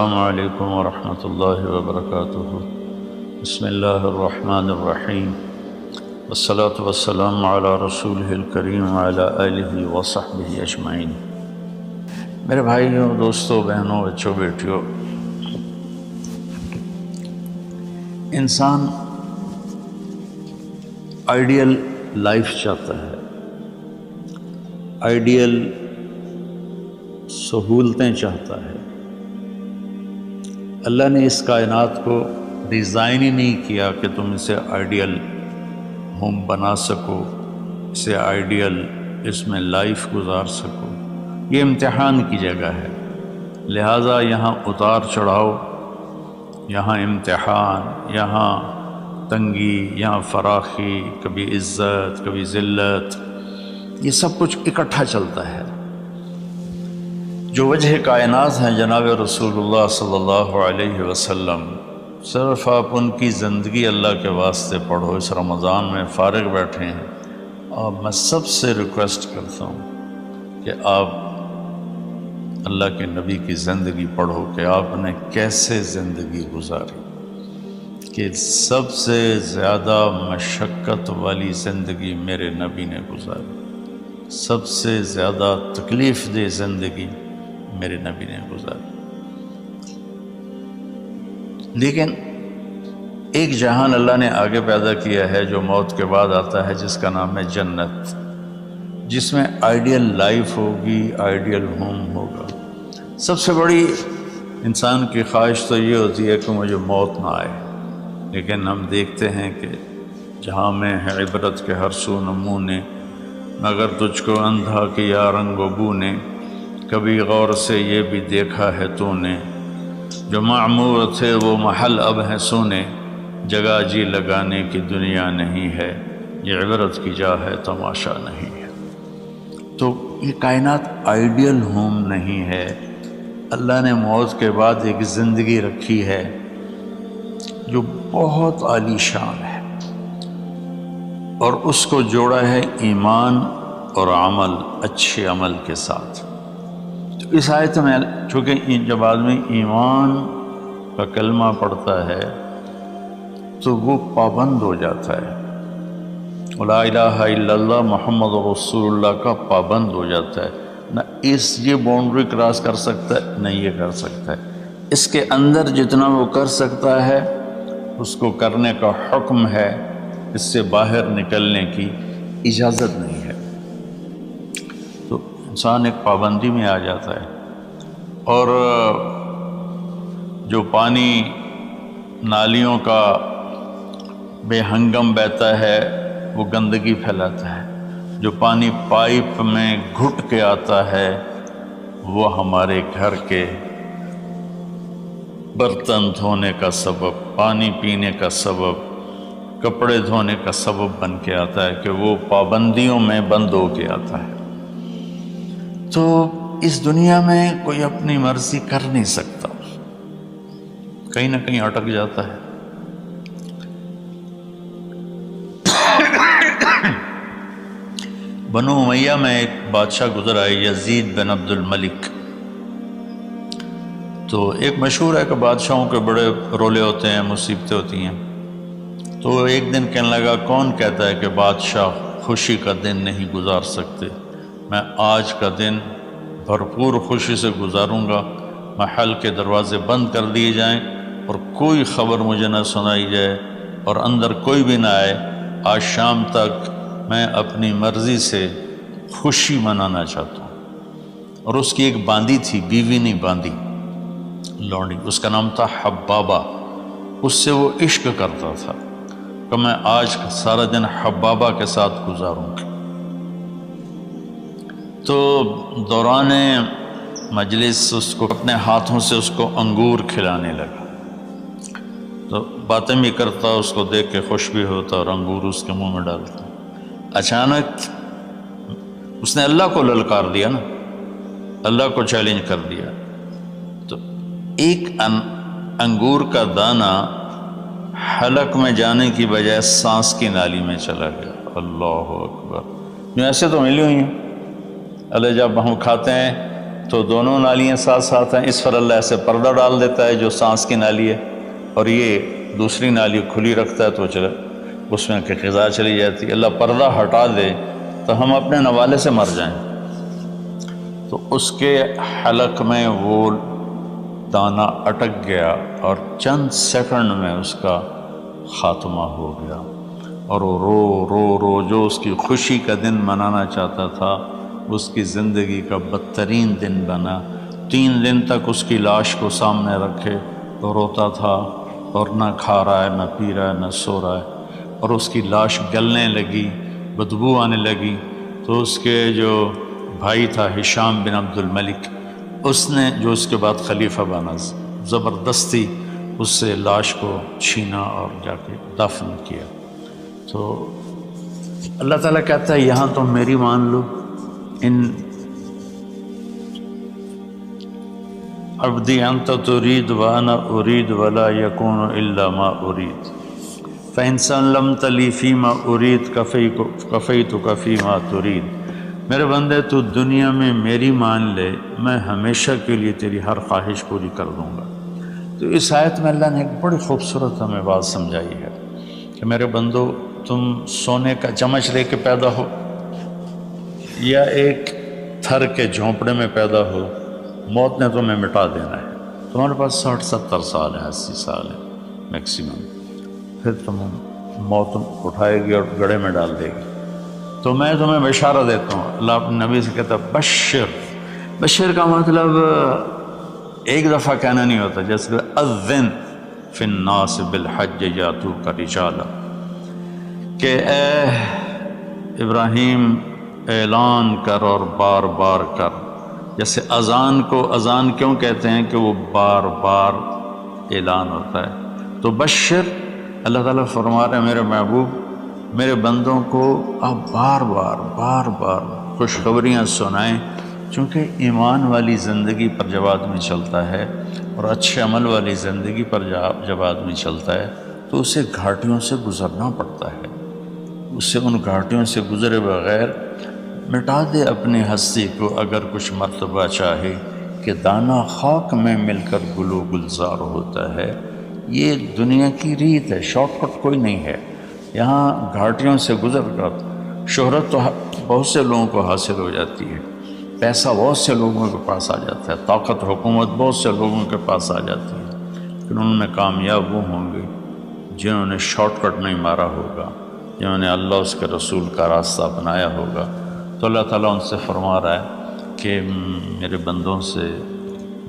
السلام علیکم ورحمۃ اللہ وبرکاتہ۔ بسم اللہ الرحمن الرحیم، والصلاة والسلام علی رسولہ الکریم وعلی آلہ وصحبہ اجمعین۔ میرے بھائیوں، دوستوں، بہنوں، بچوں، بیٹیوں، انسان آئیڈیل لائف چاہتا ہے، آئیڈیل سہولتیں چاہتا ہے۔ اللہ نے اس کائنات کو ڈیزائن ہی نہیں کیا کہ تم اسے آئیڈیل ہوم بنا سکو، اسے آئیڈیل اس میں لائف گزار سکو۔ یہ امتحان کی جگہ ہے، لہٰذا یہاں اتار چڑھاؤ، یہاں امتحان، یہاں تنگی، یہاں فراخی، کبھی عزت، کبھی ذلت، یہ سب کچھ اکٹھا چلتا ہے۔ جو وجہ کائنات ہیں جناب رسول اللہ صلی اللہ علیہ وسلم، صرف آپ ان کی زندگی اللہ کے واسطے پڑھو۔ اس رمضان میں فارغ بیٹھے ہیں، اور میں سب سے ریکویسٹ کرتا ہوں کہ آپ اللہ کے نبی کی زندگی پڑھو کہ آپ نے کیسے زندگی گزاری، کہ سب سے زیادہ مشقت والی زندگی میرے نبی نے گزاری، سب سے زیادہ تکلیف دہ زندگی میرے نبی نے گزاری۔ لیکن ایک جہان اللہ نے آگے پیدا کیا ہے جو موت کے بعد آتا ہے، جس کا نام ہے جنت، جس میں آئیڈیل لائف ہوگی، آئیڈیل ہوم ہوگا۔ سب سے بڑی انسان کی خواہش تو یہ ہوتی ہے کہ مجھے موت نہ آئے، لیکن ہم دیکھتے ہیں کہ جہاں میں ہے عبرت کے ہر سو نمونے، مگر تجھ کو اندھا کیا رنگ و بو نے، کبھی غور سے یہ بھی دیکھا ہے تو نے، جو معمور تھے وہ محل اب ہیں سونے، جگہ جی لگانے کی دنیا نہیں ہے، یہ عبرت کی جا ہے تماشا نہیں ہے۔ تو یہ کائنات آئیڈیل ہوم نہیں ہے۔ اللہ نے موت کے بعد ایک زندگی رکھی ہے جو بہت عالی شان ہے، اور اس کو جوڑا ہے ایمان اور عمل، اچھے عمل کے ساتھ۔ تو اس آیت میں چونکہ جب آدمی ایمان کا کلمہ پڑھتا ہے تو وہ پابند ہو جاتا ہے، لا الہ الا اللہ محمد رسول اللہ کا پابند ہو جاتا ہے، نہ یہ باؤنڈری کراس کر سکتا ہے، نہ یہ کر سکتا ہے۔ اس کے اندر جتنا وہ کر سکتا ہے اس کو کرنے کا حکم ہے، اس سے باہر نکلنے کی اجازت نہیں ہے۔ تو انسان ایک پابندی میں آ جاتا ہے، اور جو پانی نالیوں کا بے ہنگم بہتا ہے وہ گندگی پھیلاتا ہے، جو پانی پائپ میں گھٹ کے آتا ہے وہ ہمارے گھر کے برتن دھونے کا سبب، پانی پینے کا سبب، کپڑے دھونے کا سبب بن کے آتا ہے، کہ وہ پابندیوں میں بند ہو کے آتا ہے۔ تو اس دنیا میں کوئی اپنی مرضی کر نہیں سکتا، کہیں نہ کہیں اٹک جاتا ہے۔ بنو امیہ میں ایک بادشاہ گزر آئے، یزید بن عبد الملک۔ تو ایک مشہور ہے کہ بادشاہوں کے بڑے رولے ہوتے ہیں، مصیبتیں ہوتی ہیں۔ تو ایک دن کہنے لگا، کون کہتا ہے کہ بادشاہ خوشی کا دن نہیں گزار سکتے؟ میں آج کا دن بھرپور خوشی سے گزاروں گا، محل کے دروازے بند کر دیے جائیں اور کوئی خبر مجھے نہ سنائی جائے اور اندر کوئی بھی نہ آئے۔ آج شام تک میں اپنی مرضی سے خوشی منانا چاہتا ہوں۔ اور اس کی ایک باندی تھی، بیوی نہیں باندی، لونڈی، اس کا نام تھا حبابہ۔ اس سے وہ عشق کرتا تھا کہ میں آج سارا دن حبابہ کے ساتھ گزاروں گا۔ تو دوران مجلس اس کو اپنے ہاتھوں سے اس کو انگور کھلانے لگا، تو باتیں بھی کرتا، اس کو دیکھ کے خوش بھی ہوتا اور انگور اس کے منہ میں ڈالتا۔ اچانک اس نے اللہ کو للکار دیا نا، اللہ کو چیلنج کر دیا، تو ایک انگور کا دانہ حلق میں جانے کی بجائے سانس کی نالی میں چلا گیا۔ اللہ اکبر! ایسے تو ملی ہوئی ہیں، اللہ جب ہم کھاتے ہیں تو دونوں نالیاں ساتھ ساتھ ہیں، اس پر اللہ ایسے پردہ ڈال دیتا ہے جو سانس کی نالی ہے، اور یہ دوسری نالی کھلی رکھتا ہے تو اس میں کہ غذا چلی جاتی ہے۔ اللہ پردہ ہٹا دے تو ہم اپنے نوالے سے مر جائیں، تو اس کے حلق میں وہ دانہ اٹک گیا اور چند سیکنڈ میں اس کا خاتمہ ہو گیا، اور وہ رو رو رو جو اس کی خوشی کا دن منانا چاہتا تھا اس کی زندگی کا بدترین دن بنا۔ 3 دن تک اس کی لاش کو سامنے رکھے تو روتا تھا، اور نہ کھا رہا ہے، نہ پی رہا ہے، نہ سو رہا ہے، اور اس کی لاش گلنے لگی، بدبو آنے لگی۔ تو اس کے جو بھائی تھا ہشام بن عبد الملک، اس نے جو اس کے بعد خلیفہ بنا، زبردستی اس سے لاش کو چھینا اور جا کے دفن کیا۔ تو اللہ تعالیٰ کہتا ہے یہاں تم میری مان لو، ان عبدی انت ترید وانا ارید ولا یکون الا ما ارید فإن سلمت لی فیما ارید کفیتک فیما ترید۔ میرے بندے تو دنیا میں میری مان لے، میں ہمیشہ کے لیے تیری ہر خواہش پوری کر دوں گا۔ تو اس آیت میں اللہ نے ایک بڑی خوبصورت ہمیں بات سمجھائی ہے کہ میرے بندو، تم سونے کا چمچ لے کے پیدا ہو یا ایک تھر کے جھونپڑے میں پیدا ہو، موت نے تمہیں مٹا دینا ہے۔ تمہارے پاس 60-70 سال ہیں، 80 سال ہیں میکسیمم، پھر تم موت اٹھائے گی اور گڑھے میں ڈال دے گی۔ تو میں تمہیں بشارہ دیتا ہوں، اللہ اپنے نبی سے کہتا ہے بشر کا مطلب ایک دفعہ کہنا نہیں ہوتا، جیسے اذن فی الناس بالحج یاتوک رجالا، کہ اے ابراہیم اعلان کر اور بار بار کر۔ جیسے اذان کو اذان کیوں کہتے ہیں کہ وہ بار بار اعلان ہوتا ہے، تو بشر اللہ تعالیٰ فرما رہے ہیں میرے محبوب، میرے بندوں کو آپ بار بار خوشخبریاں سنائیں، چونکہ ایمان والی زندگی پر جب آدمی چلتا ہے اور اچھے عمل والی زندگی پر جب آدمی چلتا ہے تو اسے گھاٹیوں سے گزرنا پڑتا ہے، اسے ان گھاٹیوں سے گزرے بغیر مٹا دے اپنی ہستی کو اگر کچھ مرتبہ چاہے، کہ دانہ خاک میں مل کر گل و گلزار ہوتا ہے۔ یہ دنیا کی ریت ہے، شارٹ کٹ کوئی نہیں ہے۔ یہاں گھاٹیوں سے گزر کر شہرت تو بہت سے لوگوں کو حاصل ہو جاتی ہے، پیسہ بہت سے لوگوں کے پاس آ جاتا ہے، طاقت حکومت بہت سے لوگوں کے پاس آ جاتی ہے، لیکن ان میں کامیاب وہ ہوں گے جنہوں نے شارٹ کٹ نہیں مارا ہوگا، جنہوں نے اللہ اس کے رسول کا راستہ اپنایا ہوگا۔ تو اللہ تعالیٰ ان سے فرما رہا ہے کہ میرے بندوں سے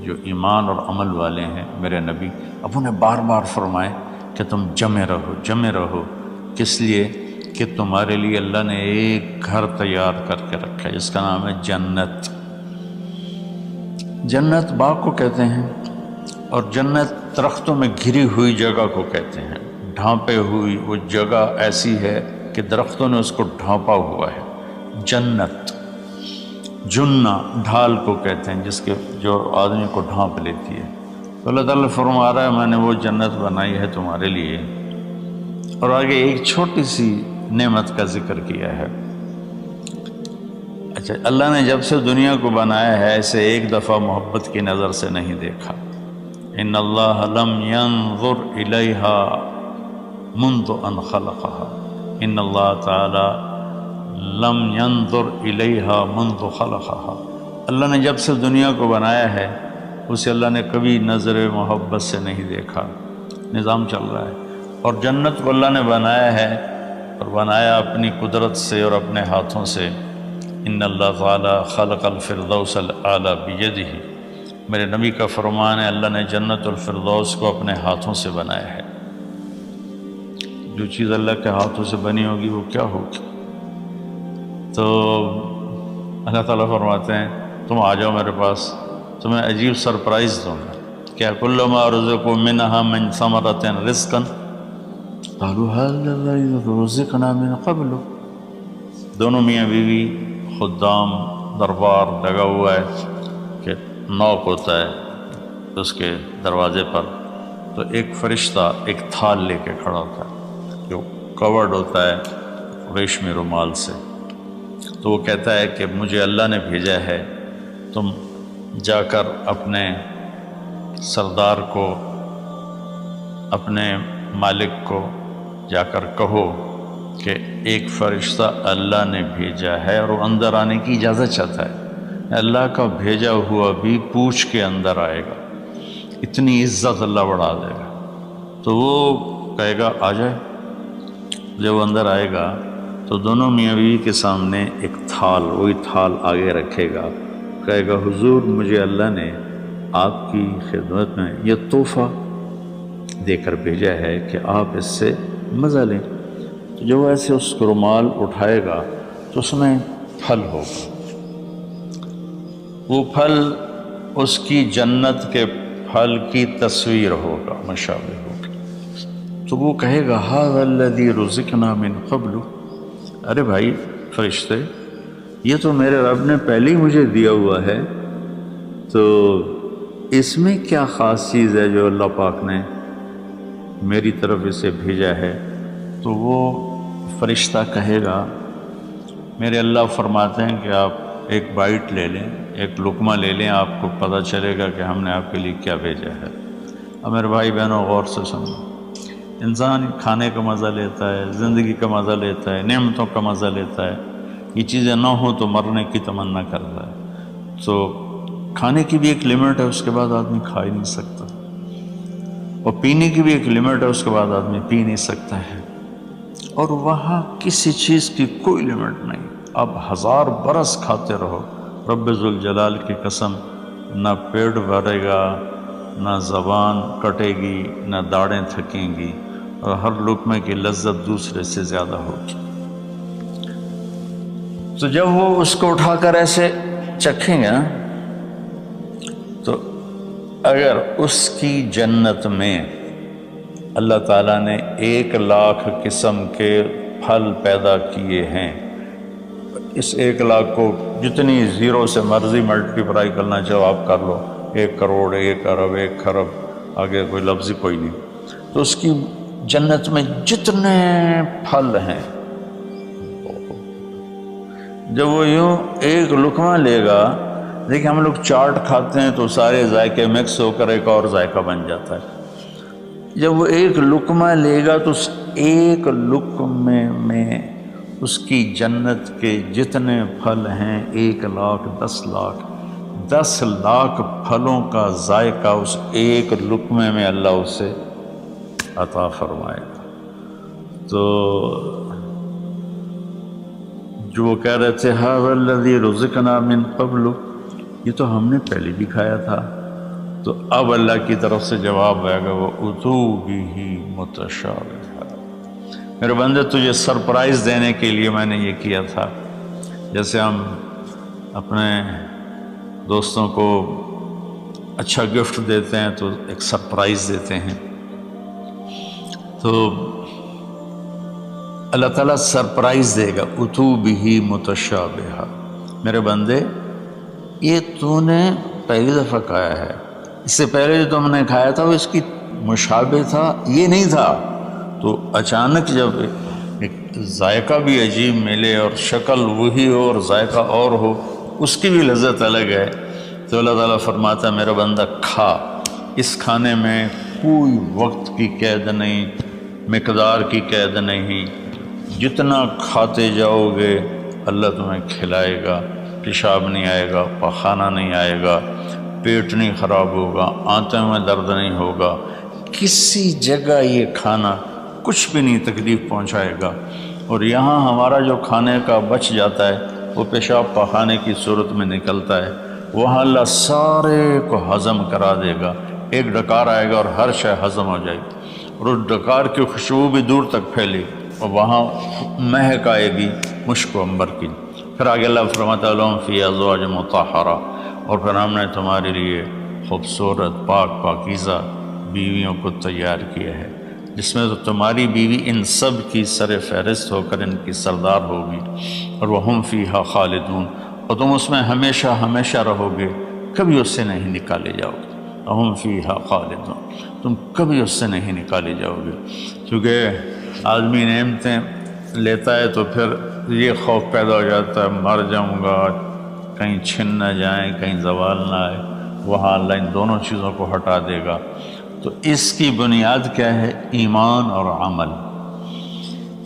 جو ایمان اور عمل والے ہیں، میرے نبی اب انہیں بار بار فرمائے کہ تم جمے رہو، کس لیے کہ تمہارے لیے اللہ نے ایک گھر تیار کر کے رکھا ہے جس کا نام ہے جنت۔ جنت باغ کو کہتے ہیں، اور جنت درختوں میں گھری ہوئی جگہ کو کہتے ہیں، ڈھانپے ہوئی وہ جگہ ایسی ہے کہ درختوں نے اس کو ڈھانپا ہوا ہے۔ جنت جنہ ڈھال کو کہتے ہیں، جس کے جو آدمی کو ڈھانپ لیتی ہے۔ تو اللہ تعالیٰ فرما رہا ہے میں نے وہ جنت بنائی ہے تمہارے لیے، اور آگے ایک چھوٹی سی نعمت کا ذکر کیا ہے۔ اچھا، اللہ نے جب سے دنیا کو بنایا ہے اسے ایک دفعہ محبت کی نظر سے نہیں دیکھا۔ ان اللہ لم ينظر الیہا منذ ان خلقها، ان اللہ تعالی لم ينظر الیہا منذ خلقها، اللہ نے جب سے دنیا کو بنایا ہے اسے اللہ نے کبھی نظر محبت سے نہیں دیکھا۔ نظام چل رہا ہے، اور جنت کو اللہ نے بنایا ہے، اور بنایا اپنی قدرت سے اور اپنے ہاتھوں سے۔ ان اللہ تعالی خلق الفردوس الاعلی بیدہ، میرے نبی کا فرمان ہے اللہ نے جنت الفردوس کو اپنے ہاتھوں سے بنایا ہے۔ جو چیز اللہ کے ہاتھوں سے بنی ہوگی وہ کیا ہوگی؟ تو اللہ تعالیٰ فرماتے ہیں تم آ جاؤ میرے پاس، تمہیں عجیب سرپرائز دوں گا۔ کیا کلما رزقوا منہا من ثمرۃ رزقا قالوا هذا رزقنا من قبل، دونوں میاں بیوی خدام دربار لگا ہوا ہے کہ نوک ہوتا ہے اس کے دروازے پر، تو ایک فرشتہ ایک تھال لے کے کھڑا ہوتا ہے جو کورڈ ہوتا ہے ریشمی رومال سے، تو وہ کہتا ہے کہ مجھے اللہ نے بھیجا ہے، تم جا کر اپنے سردار کو، اپنے مالک کو جا کر کہو کہ ایک فرشتہ اللہ نے بھیجا ہے اور وہ اندر آنے کی اجازت چاہتا ہے، اللہ کا بھیجا ہوا بھی پوچھ کے اندر آئے گا، اتنی عزت اللہ بڑھا دے گا۔ تو وہ کہے گا آ جائے۔ جب وہ اندر آئے گا تو دونوں میاں بیوی کے سامنے ایک تھال، وہی تھال آگے رکھے گا، کہے گا حضور مجھے اللہ نے آپ کی خدمت میں یہ تحفہ دے کر بھیجا ہے کہ آپ اس سے مزہ لیں۔ تو جب وہ ایسے اس کو رومال اٹھائے گا تو اس میں پھل ہوگا، وہ پھل اس کی جنت کے پھل کی تصویر ہوگا، مشابہ ہوگا۔ تو وہ کہے گا ھذا الذی رزقنا من قبل، ارے بھائی فرشتے یہ تو میرے رب نے پہلے ہی مجھے دیا ہوا ہے، تو اس میں کیا خاص چیز ہے جو اللہ پاک نے میری طرف اسے بھیجا ہے؟ تو وہ فرشتہ کہے گا میرے اللہ فرماتے ہیں کہ آپ ایک بائٹ لے لیں، ایک لقمہ لے لیں، آپ کو پتہ چلے گا کہ ہم نے آپ کے لیے کیا بھیجا ہے۔ اب میرے بھائی بہنوں غور سے سنو، انسان کھانے کا مزہ لیتا ہے، زندگی کا مزہ لیتا ہے، نعمتوں کا مزہ لیتا ہے، یہ چیزیں نہ ہوں تو مرنے کی تمنا کرتا ہے۔ تو کھانے کی بھی ایک لمٹ ہے، اس کے بعد آدمی کھا ہی نہیں سکتا، اور پینے کی بھی ایک لمٹ ہے، اس کے بعد آدمی پی نہیں سکتا ہے، اور وہاں کسی چیز کی کوئی لمٹ نہیں، اب 1000 برس کھاتے رہو، رب ذوالجلال کی قسم نہ پیٹ بھرے گا، نہ زبان کٹے گی، نہ داڑیں تھکیں گی، اور ہر لقمے کی لذت دوسرے سے زیادہ ہوگی۔ تو جب وہ اس کو اٹھا کر ایسے چکھیں گے نا، تو اگر اس کی جنت میں اللہ تعالیٰ نے 1,00,000 قسم کے پھل پیدا کیے ہیں، اس 1,00,000 کو جتنی زیرو سے مرضی ملٹیپلائی کرنا چاہو آپ کر لو، 1 کروڑ، 1 ارب، 1 خرب، آگے کوئی لفظ ہی کوئی نہیں۔ تو اس کی جنت میں جتنے پھل ہیں، جب وہ یوں ایک لقمہ لے گا، دیکھیں ہم لوگ چاٹ کھاتے ہیں تو سارے ذائقے مکس ہو کر ایک اور ذائقہ بن جاتا ہے، جب وہ ایک لقمہ لے گا تو اس ایک لقمے میں اس کی جنت کے جتنے پھل ہیں 1,00,000، 10,00,000، 10,00,000 پھلوں کا ذائقہ اس ایک لقمے میں اللہ اسے عطا فرمائے گا۔ تو جو وہ کہہ رہے تھے ھذا الذی رزقنا من قبل، یہ تو ہم نے پہلے بھی کھایا تھا، تو اب اللہ کی طرف سے جواب آئے گا وَأُتُوا بِهِ مُتَشَابِهًا، میرے بندے تجھے سرپرائز دینے کے لیے میں نے یہ کیا تھا، جیسے ہم اپنے دوستوں کو اچھا گفٹ دیتے ہیں تو ایک سرپرائز دیتے ہیں، تو اللہ تعالیٰ سرپرائز دے گا اتو بھی متشابہا، میرے بندے یہ تو نے پہلی دفعہ کھایا ہے، اس سے پہلے جو تم نے کھایا تھا وہ اس کی مشابہ تھا، یہ نہیں تھا، تو اچانک جب ایک ذائقہ بھی عجیب ملے اور شکل وہی ہو اور ذائقہ اور ہو، اس کی بھی لذت الگ ہے، تو اللہ تعالیٰ فرماتا ہے میرا بندہ کھا، اس کھانے میں کوئی وقت کی قید نہیں، مقدار کی قید نہیں، جتنا کھاتے جاؤ گے اللہ تمہیں کھلائے گا، پیشاب نہیں آئے گا، پخانہ نہیں آئے گا، پیٹ نہیں خراب ہوگا، آنتوں میں درد نہیں ہوگا، کسی جگہ یہ کھانا کچھ بھی نہیں تکلیف پہنچائے گا، اور یہاں ہمارا جو کھانے کا بچ جاتا ہے وہ پیشاب پخانے کی صورت میں نکلتا ہے، وہاں اللہ سارے کو ہضم کرا دے گا، ایک ڈکار آئے گا اور ہر شے ہضم ہو جائے گی، اور اس ڈکار کی خوشبو بھی دور تک پھیلے گی، اور وہاں مہک آئے گی مشک و عنبر کی۔ پھر آگے اللہ فرماتا ہے لہم فیہا ازواج مطہرہ، اور پھر ہم نے تمہارے لیے خوبصورت پاک پاکیزہ بیویوں کو تیار کیا ہے، جس میں تو تمہاری بیوی ان سب کی سر فہرست ہو کر ان کی سردار ہوگی، اور وہم فیہا خالدون، اور تم اس میں ہمیشہ ہمیشہ رہو گے، کبھی اس سے نہیں نکالے جاؤ گے، وہم فیہا خالدون، تم کبھی اس سے نہیں نکالے جاؤ گے، کیونکہ آدمی نعمتیں لیتا ہے تو پھر یہ خوف پیدا ہو جاتا ہے مر جاؤں گا، کہیں چھن نہ جائیں، کہیں زوال نہ آئے، وہاں اللہ ان دونوں چیزوں کو ہٹا دے گا۔ تو اس کی بنیاد کیا ہے؟ ایمان اور عمل۔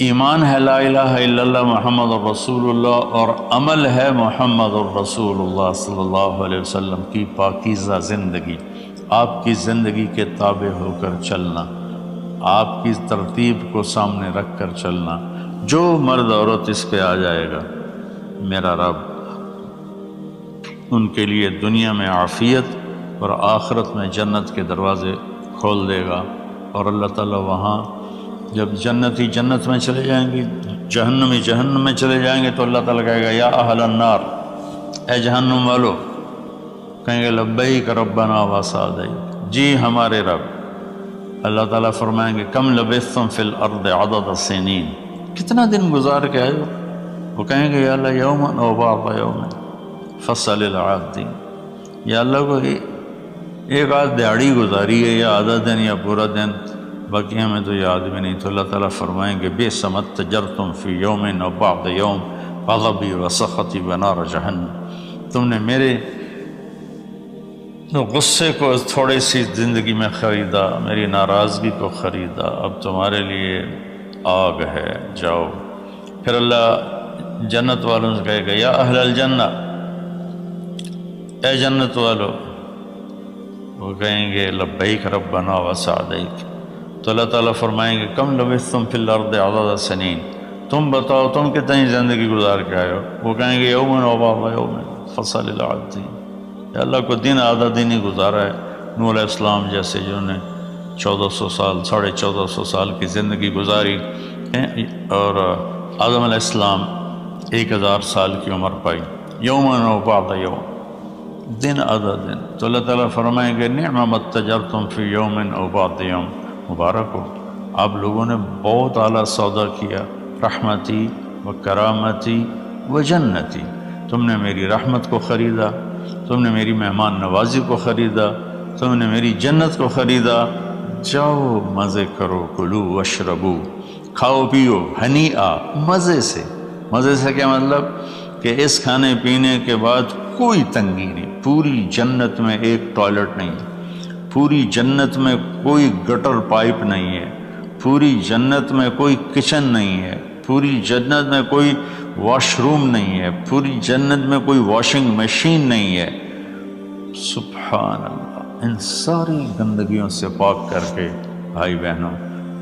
ایمان ہے لا الہ الا اللہ محمد الرسول اللہ، اور عمل ہے محمد الرسول اللہ صلی اللہ علیہ وسلم کی پاکیزہ زندگی، آپ کی زندگی کے تابع ہو کر چلنا، آپ کی ترتیب کو سامنے رکھ کر چلنا۔ جو مرد عورت اس پہ آ جائے گا، میرا رب ان کے لیے دنیا میں عافیت اور آخرت میں جنت کے دروازے کھول دے گا۔ اور اللہ تعالیٰ وہاں جب جنتی جنت میں چلے جائیں گے، جہنمی جہنم میں چلے جائیں گے، تو اللہ تعالیٰ کہے گا یا اہل النار، اے جہنم والو، کہیں گے لبیک ربنا وسعدیک، جی ہمارے رب۔ اللہ تعالیٰ فرمائیں گے کم لبثتم فی الارض عدد السنین، کتنا دن گزار کے آئے ہو؟ وہ کہیں گے یا اللہ یوما او بعض یوم فصل العادین، یا اللہ کو ایک آدھ دیہڑی گزاری ہے، یا آدھا دن یا پورا دن، باقی ہمیں تو یاد بھی نہیں۔ تو اللہ تعالیٰ فرمائیں گے بئس ما اتجرتم فی یوم او بعض یوم غضبی وسخطی ونار جہنم، تم نے میرے غصے کو تھوڑی سی زندگی میں خریدا، میری ناراضگی کو خریدا، اب تمہارے لیے آگ ہے، جاؤ۔ پھر اللہ جنت والوں سے کہے گا یا اہل الجنہ، اے جنت والو، وہ کہیں گے لبیک ربنا وسعدیک، تو اللہ تعالیٰ فرمائیں گے کم لبثتم فی الارض عدد سنین، تم بتاؤ تم کتنی زندگی گزار کے آئے ہو؟ وہ کہیں گے یومن و بعض یوم فصل العادین، یا اللہ کو دن آدھا دن ہی گزارا ہے۔ نوح علیہ السلام جیسے جنہوں نے 1400 سال 1450 سال کی زندگی گزاری، اور آدم علیہ السلام 1000 سال کی عمر پائی، یومن و بعض یوم، دن آدھا دن۔ تو اللہ تعالیٰ فرمائیں گے نعم ما اتجرتم فی یوم او بعض یوم، مبارک ہو، آپ لوگوں نے بہت اعلیٰ سودا کیا، رحمتی و کرامتی و جنتی، تم نے میری رحمت کو خریدا، تم نے میری مہمان نوازی کو خریدا، تم نے میری جنت کو خریدا، جاؤ مزے کرو، کلو واشربو، کھاؤ پیو، ہنیئا، مزے سے۔ مزے سے کیا مطلب؟ کہ اس کھانے پینے کے بعد کوئی تنگی نہیں، پوری جنت میں ایک ٹوائلٹ نہیں ہے، پوری جنت میں کوئی گٹر پائپ نہیں ہے، پوری جنت میں کوئی کچن نہیں ہے، پوری جنت میں کوئی واش روم نہیں ہے، پوری جنت میں کوئی واشنگ مشین نہیں ہے۔ سبحان اللہ، ان ساری گندگیوں سے پاک کر کے بھائی بہنوں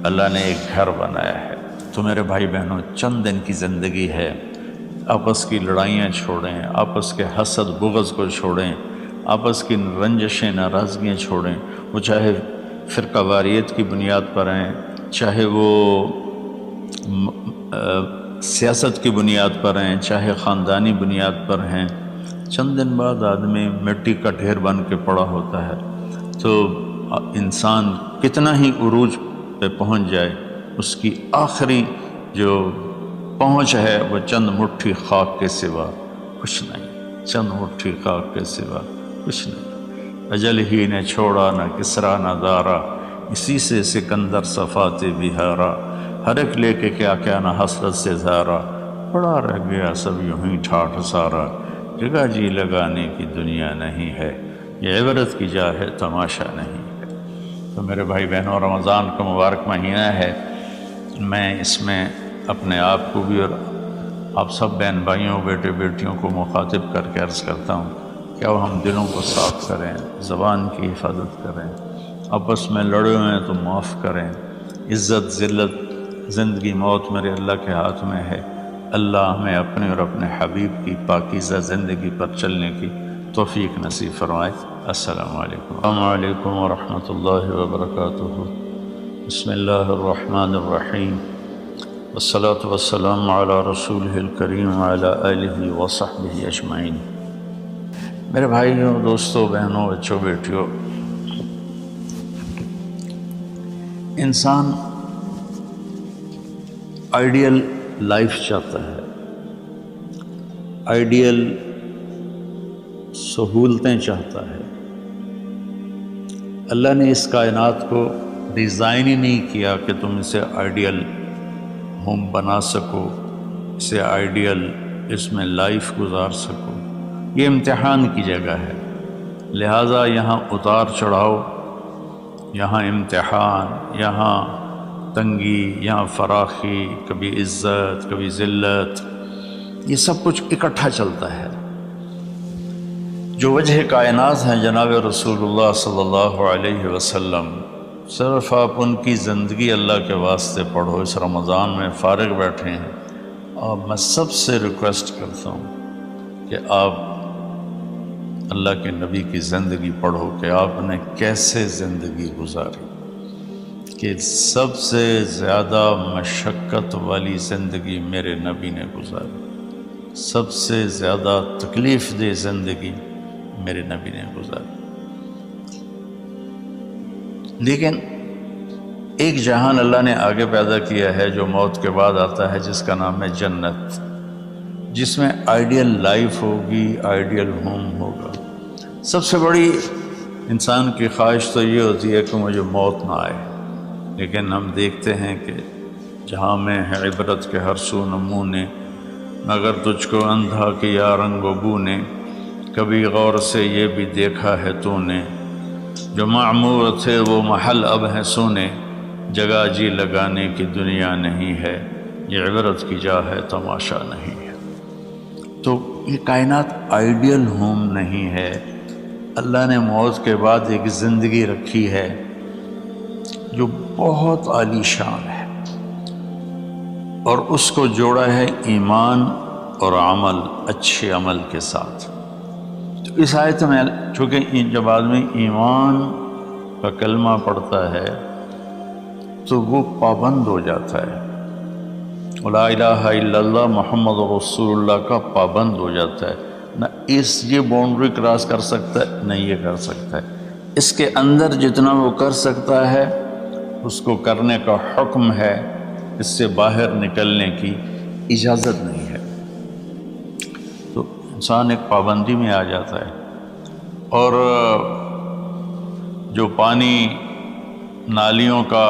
اللہ نے ایک گھر بنایا ہے۔ تو میرے بھائی بہنوں چند دن کی زندگی ہے، آپس کی لڑائیاں چھوڑیں، آپس کے حسد بغض کو چھوڑیں، آپس کی رنجشیں ناراضگیاں چھوڑیں، وہ چاہے فرقہ واریت کی بنیاد پر ہیں، چاہے وہ سیاست کی بنیاد پر ہیں، چاہے خاندانی بنیاد پر ہیں۔ چند دن بعد آدمی مٹی کا ڈھیر بن کے پڑا ہوتا ہے، تو انسان کتنا ہی عروج پہ پہنچ جائے، اس کی آخری جو پہنچ ہے وہ چند مٹھی خاک کے سوا کچھ نہیں، چند مٹھی خاک کے سوا کچھ نہیں۔ اجل ہی نے چھوڑا نہ کسرا نہ دارا، اسی سے سکندر صفات بہارا، ہر ایک لے کے کیا کیا نہ حسرت سے زارا، پڑا رہ گیا سب یوں ہی ٹھاٹھ سارا، جگہ جی لگانے کی دنیا نہیں ہے، یہ عبرت کی جا ہے تماشا نہیں ہے۔ تو میرے بھائی بہنوں رمضان کا مبارک مہینہ ہے، میں اس میں اپنے آپ کو بھی اور آپ سب بہن بھائیوں بیٹے بیٹیوں کو مخاطب کر کے عرض کرتا ہوں کہ اب ہم دلوں کو صاف کریں، زبان کی حفاظت کریں، آپس میں لڑے ہوئے ہیں تو معاف کریں، عزت ذلت زندگی موت میرے اللہ کے ہاتھ میں ہے، اللہ ہمیں اپنے اور اپنے حبیب کی پاکیزہ زندگی پر چلنے کی توفیق نصیب فرمائے۔ السلام علیکم۔ السلام علیکم ورحمۃ اللہ وبرکاتہ۔ بسم اللہ الرحمن الرحیم، والصلاة والسلام علی رسولہ الکریم وعلی آلہ وصحبہ اجمعین۔ میرے بھائیوں دوستوں بہنوں بچوں بیٹیوں، انسان آئیڈیل لائف چاہتا ہے، آئیڈیل سہولتیں چاہتا ہے۔ اللہ نے اس کائنات کو ڈیزائن ہی نہیں کیا کہ تم اسے آئیڈیل ہوم بنا سکو، اسے آئیڈیل اس میں لائف گزار سکو۔ یہ امتحان کی جگہ ہے، لہٰذا یہاں اتار چڑھاؤ، یہاں امتحان، یہاں تنگی، یہاں فراخی، کبھی عزت، کبھی ذلت، یہ سب کچھ اکٹھا چلتا ہے۔ جو وجہ کائنات ہیں جناب رسول اللہ صلی اللہ علیہ وسلم، صرف آپ ان کی زندگی اللہ کے واسطے پڑھو۔ اس رمضان میں فارغ بیٹھے ہیں، اور میں سب سے ریکویسٹ کرتا ہوں کہ آپ اللہ کے نبی کی زندگی پڑھو کہ آپ نے کیسے زندگی گزاری، کہ سب سے زیادہ مشقت والی زندگی میرے نبی نے گزاری، سب سے زیادہ تکلیف دہ زندگی میرے نبی نے گزاری۔ لیکن ایک جہان اللہ نے آگے پیدا کیا ہے جو موت کے بعد آتا ہے، جس کا نام ہے جنت، جس میں آئیڈیل لائف ہوگی، آئیڈیل ہوم ہوگا۔ سب سے بڑی انسان کی خواہش تو یہ ہوتی ہے کہ مجھے موت نہ آئے، لیکن ہم دیکھتے ہیں کہ جہاں میں ہے عبرت کے ہر سو نمونے، مگر تجھ کو اندھا کیا رنگ و بو نے، کبھی غور سے یہ بھی دیکھا ہے تو نے، جو معمور تھے وہ محل اب ہیں سونے، جگہ جی لگانے کی دنیا نہیں ہے، یہ عبرت کی جا ہے تماشا نہیں ہے۔ تو یہ کائنات آئیڈیل ہوم نہیں ہے، اللہ نے موت کے بعد ایک زندگی رکھی ہے جو بہت عالی شان ہے، اور اس کو جوڑا ہے ایمان اور عمل، اچھے عمل کے ساتھ۔ تو اس آیت میں چونکہ جب آدمی ایمان کا کلمہ پڑھتا ہے تو وہ پابند ہو جاتا ہے، لا الہ الا اللہ محمد رسول اللہ کا پابند ہو جاتا ہے، نہ یہ باؤنڈری کراس کر سکتا ہے، نہ یہ کر سکتا ہے۔ اس کے اندر جتنا وہ کر سکتا ہے اس کو کرنے کا حکم ہے، اس سے باہر نکلنے کی اجازت نہیں ہے۔ تو انسان ایک پابندی میں آ جاتا ہے، اور جو پانی نالیوں کا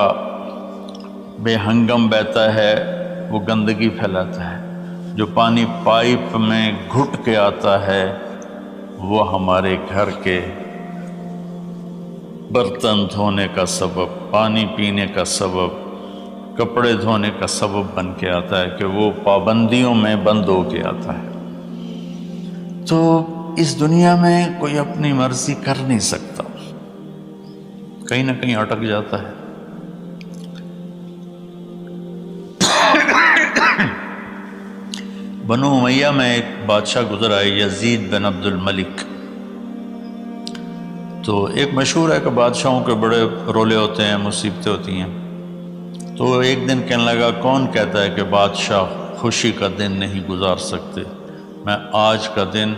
بے ہنگم بہتا ہے وہ گندگی پھیلاتا ہے، جو پانی پائپ میں گھٹ کے آتا ہے وہ ہمارے گھر کے برتن دھونے کا سبب، پانی پینے کا سبب، کپڑے دھونے کا سبب بن کے آتا ہے، کہ وہ پابندیوں میں بند ہو کے آتا ہے۔ تو اس دنیا میں کوئی اپنی مرضی کر نہیں سکتا، کہیں نہ کہیں اٹک جاتا ہے۔ بنو امیہ میں ایک بادشاہ گزر آئے، یزید بن عبد الملک۔ تو ایک مشہور ہے کہ بادشاہوں کے بڑے رولے ہوتے ہیں، مصیبتیں ہوتی ہیں۔ تو ایک دن کہنے لگا، کون کہتا ہے کہ بادشاہ خوشی کا دن نہیں گزار سکتے؟ میں آج کا دن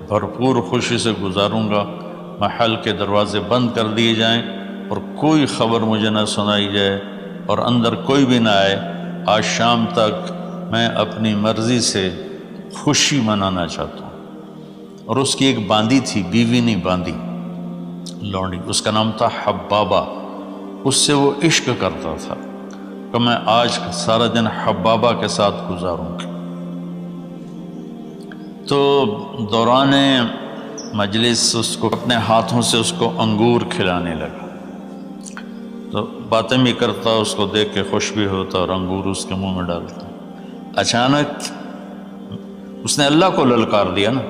بھرپور خوشی سے گزاروں گا، محل کے دروازے بند کر دیے جائیں اور کوئی خبر مجھے نہ سنائی جائے اور اندر کوئی بھی نہ آئے۔ آج شام تک میں اپنی مرضی سے خوشی منانا چاہتا ہوں۔ اور اس کی ایک باندی تھی، بیوی نہیں باندی، لونڈی، اس کا نام تھا حبابہ۔ اس سے وہ عشق کرتا تھا کہ میں آج سارا دن حبابہ کے ساتھ گزاروں گا۔ تو دوران مجلس اس کو اپنے ہاتھوں سے اس کو انگور کھلانے لگا، تو باتیں بھی کرتا، اس کو دیکھ کے خوش بھی ہوتا اور انگور اس کے منہ میں ڈالتا۔ اچانک اس نے اللہ کو للکار دیا نا،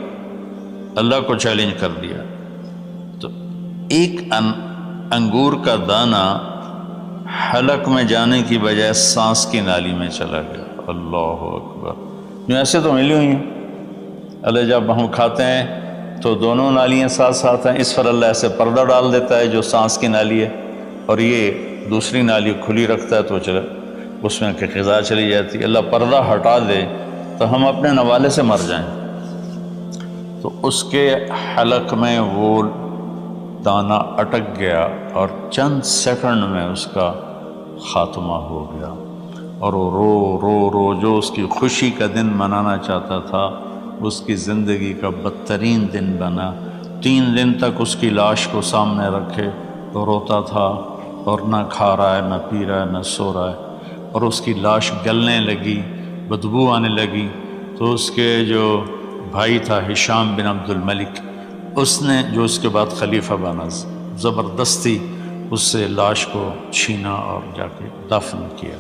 اللہ کو چیلنج کر دیا، تو ایک انگور کا دانہ حلق میں جانے کی بجائے سانس کی نالی میں چلا گیا۔ اللہ اکبر! جو ایسے تو ملی ہوئی ہیں، اللہ جب ہم کھاتے ہیں تو دونوں نالیاں ساتھ ساتھ ہیں، اس پر اللہ ایسے پردہ ڈال دیتا ہے جو سانس کی نالی ہے، اور یہ دوسری نالی کھلی رکھتا ہے تو چلے اس میں کہ غذا چلی جاتی ہے۔ اللہ پردہ ہٹا دے تو ہم اپنے نوالے سے مر جائیں۔ تو اس کے حلق میں وہ دانہ اٹک گیا اور چند سیکنڈ میں اس کا خاتمہ ہو گیا، اور وہ رو رو رو جو اس کی خوشی کا دن منانا چاہتا تھا اس کی زندگی کا بدترین دن بنا۔ 3 دن تک اس کی لاش کو سامنے رکھے تو روتا تھا، اور نہ کھا رہا ہے، نہ پی رہا ہے، نہ سو رہا ہے، اور اس کی لاش گلنے لگی، بدبو آنے لگی۔ تو اس کے جو بھائی تھا ہشام بن عبد الملک، اس نے جو اس کے بعد خلیفہ بنا، زبردستی اس سے لاش کو چھینا اور جا کے دفن کیا۔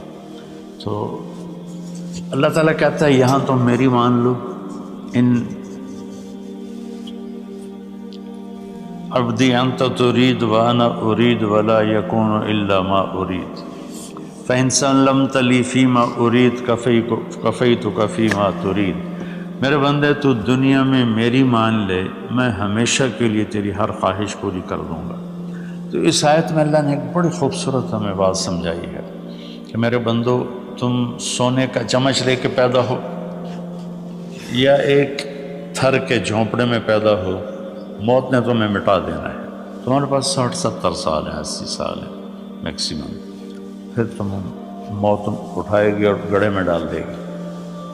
تو اللہ تعالیٰ کہتا ہے یہاں تم میری مان لو، ان عبدی انت ترید وانا ارید ولا یکون الا ما ارید فإن سلمت لی فیما ارید کفیتک فیما ترید۔ میرے بندے تو دنیا میں میری مان لے، میں ہمیشہ کے لیے تیری ہر خواہش پوری کر دوں گا۔ تو اس آیت میں اللہ نے ایک بڑی خوبصورت ہمیں بات سمجھائی ہے کہ میرے بندو، تم سونے کا چمچ لے کے پیدا ہو یا ایک تھر کے جھونپڑے میں پیدا ہو، موت نے تمہیں مٹا دینا ہے۔ تمہارے پاس 60-70 سال ہیں، 80 سال ہیں میکسیمم، پھر تم موت اٹھائے گی اور گڑھے میں ڈال دے گی۔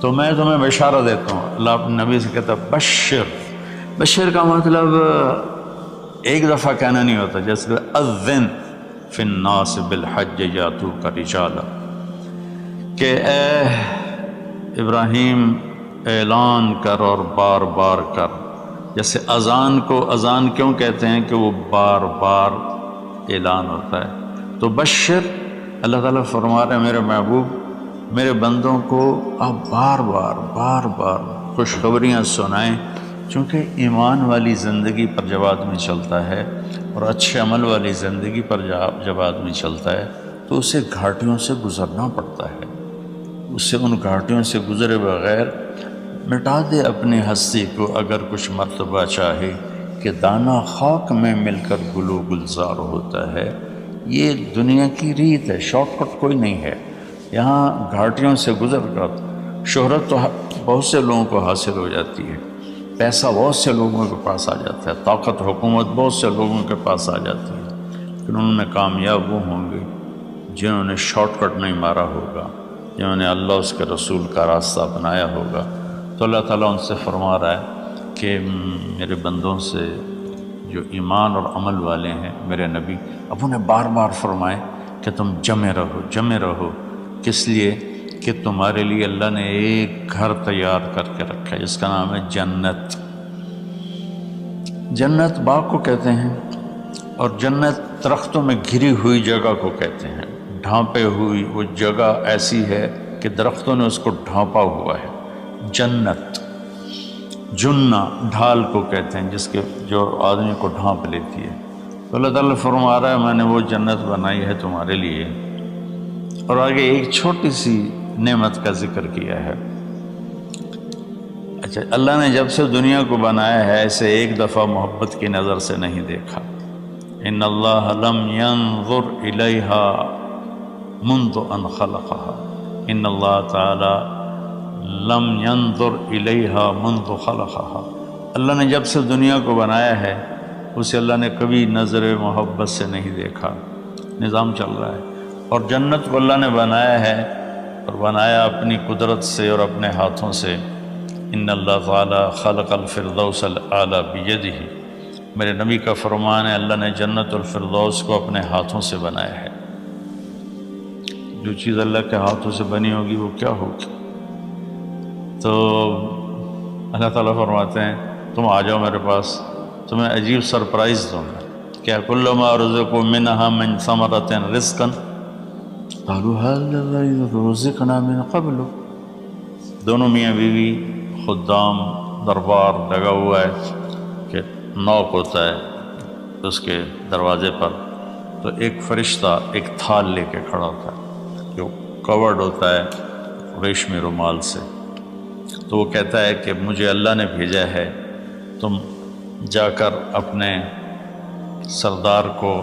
تو میں تمہیں بشارہ دیتا ہوں، اللہ اپنے نبی سے کہتا ہے بشر کا مطلب ایک دفعہ کہنا نہیں ہوتا، جیسے اذن فی الناس بالحج یاتوک رجالا، کہ اے ابراہیم اعلان کر اور بار بار کر۔ جیسے اذان کو اذان کیوں کہتے ہیں کہ وہ بار بار اعلان ہوتا ہے۔ تو بشر، اللہ تعالیٰ فرما رہے ہیں میرے محبوب، میرے بندوں کو آپ بار بار خوشخبریاں سنائیں، چونکہ ایمان والی زندگی پر جب آدمی چلتا ہے اور اچھے عمل والی زندگی پر جب آدمی چلتا ہے تو اسے گھاٹیوں سے گزرنا پڑتا ہے۔ اسے ان گھاٹیوں سے گزرے بغیر مٹا دے اپنی ہستی کو اگر کچھ مرتبہ چاہے کہ دانہ خاک میں مل کر گلو گلزار ہوتا ہے۔ یہ دنیا کی ریت ہے، شارٹ کٹ کوئی نہیں ہے۔ یہاں گھاٹیوں سے گزر کر شہرت تو بہت سے لوگوں کو حاصل ہو جاتی ہے، پیسہ بہت سے لوگوں کے پاس آ جاتا ہے، طاقت حکومت بہت سے لوگوں کے پاس آ جاتی ہے، لیکن ان میں کامیاب وہ ہوں گے جنہوں نے شارٹ کٹ نہیں مارا ہوگا، جنہوں نے اللہ اس کے رسول کا راستہ اپنایا ہوگا۔ تو اللہ تعالیٰ ان سے فرما رہا ہے کہ میرے بندوں سے جو ایمان اور عمل والے ہیں، میرے نبی اب انہیں بار بار فرمائے کہ تم جمے رہو، کس لیے کہ تمہارے لیے اللہ نے ایک گھر تیار کر کے رکھا ہے جس کا نام ہے جنت۔ جنت باغ کو کہتے ہیں، اور جنت درختوں میں گھری ہوئی جگہ کو کہتے ہیں، ڈھانپے ہوئی وہ جگہ ایسی ہے کہ درختوں نے اس کو ڈھانپا ہوا ہے۔ جنت جنہ ڈھال کو کہتے ہیں جس کے جو آدمی کو ڈھانپ لیتی ہے۔ تو اللہ تعالیٰ فرما رہا ہے میں نے وہ جنت بنائی ہے تمہارے لیے، اور آگے ایک چھوٹی سی نعمت کا ذکر کیا ہے۔ اچھا، اللہ نے جب سے دنیا کو بنایا ہے اسے ایک دفعہ محبت کی نظر سے نہیں دیکھا۔ ان اللہ لم ينظر الیہا منذ ان خلقها، ان اللہ تعالی لم ينظر الیہا منذ خلقها، اللہ نے جب سے دنیا کو بنایا ہے اسے اللہ نے کبھی نظر محبت سے نہیں دیکھا۔ نظام چل رہا ہے، اور جنت کو اللہ نے بنایا ہے، اور بنایا اپنی قدرت سے اور اپنے ہاتھوں سے۔ ان اللہ تعالی خلق الفردوس الاعلی بیدہ، میرے نبی کا فرمان ہے اللہ نے جنت الفردوس کو اپنے ہاتھوں سے بنایا ہے۔ جو چیز اللہ کے ہاتھوں سے بنی ہوگی وہ کیا ہوگی؟ تو اللہ تعالیٰ فرماتے ہیں تم آ جاؤ میرے پاس، تمہیں عجیب سرپرائز دوں گا۔ کیا کلما رزقوا منها من ثمرۃ رزقا قالوا هذا الذي رزقنا من قبل، دونوں میاں بیوی خدام دربار لگا ہوا ہے کہ نوک ہوتا ہے اس کے دروازے پر، تو ایک فرشتہ ایک تھال لے کے کھڑا ہوتا ہے جو کورڈ ہوتا ہے ریشمی رومال سے، تو وہ کہتا ہے کہ مجھے اللہ نے بھیجا ہے، تم جا کر اپنے سردار کو،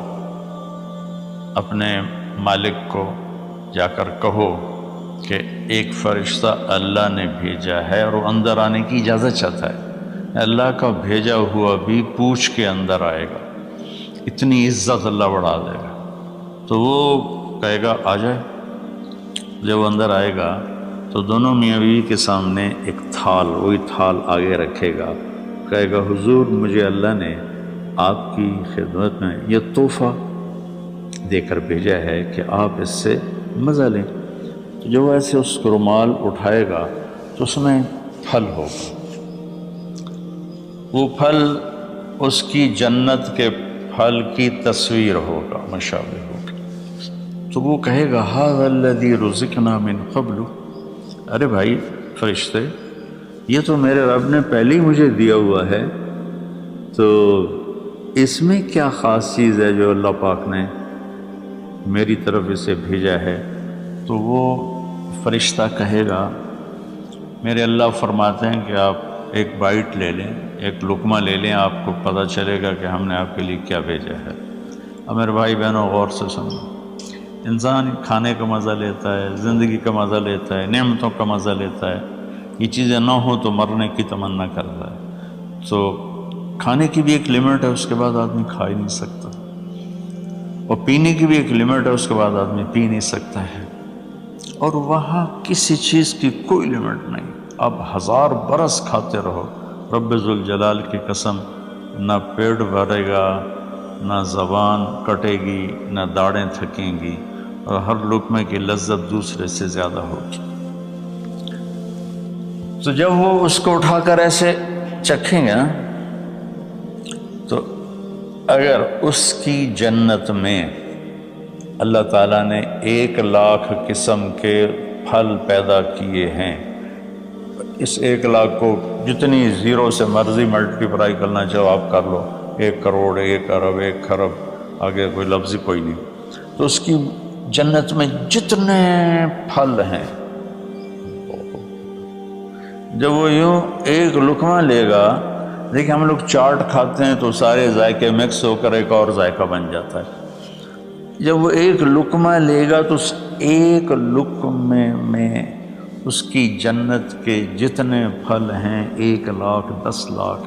اپنے مالک کو جا کر کہو کہ ایک فرشتہ اللہ نے بھیجا ہے اور وہ اندر آنے کی اجازت چاہتا ہے۔ اللہ کا بھیجا ہوا بھی پوچھ کے اندر آئے گا، اتنی عزت اللہ بڑھا دے گا۔ تو وہ کہے گا آ جائے، جب وہ اندر آئے گا تو دونوں میاں بیوی کے سامنے ایک تھال، وہی تھال آگے رکھے گا، کہے گا حضور مجھے اللہ نے آپ کی خدمت میں یہ تحفہ دے کر بھیجا ہے کہ آپ اس سے مزہ لیں۔ تو جب ایسے اس رومال اٹھائے گا تو اس میں پھل ہوگا، وہ پھل اس کی جنت کے پھل کی تصویر ہوگا، مشابہ ہوگا، تو وہ کہے گا ھذا الذی رزقنا من قبل، ارے بھائی فرشتے، یہ تو میرے رب نے پہلے ہی مجھے دیا ہوا ہے، تو اس میں کیا خاص چیز ہے جو اللہ پاک نے میری طرف اسے بھیجا ہے؟ تو وہ فرشتہ کہے گا، میرے اللہ فرماتے ہیں کہ آپ ایک بائٹ لے لیں، ایک لقمہ لے لیں، آپ کو پتہ چلے گا کہ ہم نے آپ کے لیے کیا بھیجا ہے۔ اب میرے بھائی بہنوں غور سے سنو، انسان کھانے کا مزہ لیتا ہے، زندگی کا مزہ لیتا ہے، نعمتوں کا مزہ لیتا ہے، یہ چیزیں نہ ہوں تو مرنے کی تمنا کرتا ہے، تو کھانے کی بھی ایک لمٹ ہے، اس کے بعد آدمی کھا ہی نہیں سکتا، اور پینے کی بھی ایک لمٹ ہے، اس کے بعد آدمی پی نہیں سکتا ہے، اور وہاں کسی چیز کی کوئی لمٹ نہیں، اب 1000 برس کھاتے رہو، رب ذوالجلال کی قسم، نہ پیٹ بھرے گا، نہ زبان کٹے گی، نہ داڑیں تھکیں گی، اور ہر لقمے کی لذت دوسرے سے زیادہ ہوگی۔ تو جب وہ اس کو اٹھا کر ایسے چکھیں گے نا، تو اگر اس کی جنت میں اللہ تعالیٰ نے 1,00,000 قسم کے پھل پیدا کیے ہیں، اس 1,00,000 کو جتنی زیرو سے مرضی ملٹیپلائی کرنا چاہو آپ کر لو، 1 کروڑ، 1 ارب، 1 خرب، آگے کوئی لفظ ہی کوئی نہیں، تو اس کی جنت میں جتنے پھل ہیں، جب وہ یوں ایک لقمہ لے گا، دیکھیں ہم لوگ چاٹ کھاتے ہیں تو سارے ذائقے مکس ہو کر ایک اور ذائقہ بن جاتا ہے، جب وہ ایک لقمہ لے گا تو اس ایک لقمے میں اس کی جنت کے جتنے پھل ہیں 1,00,000، 10,00,000،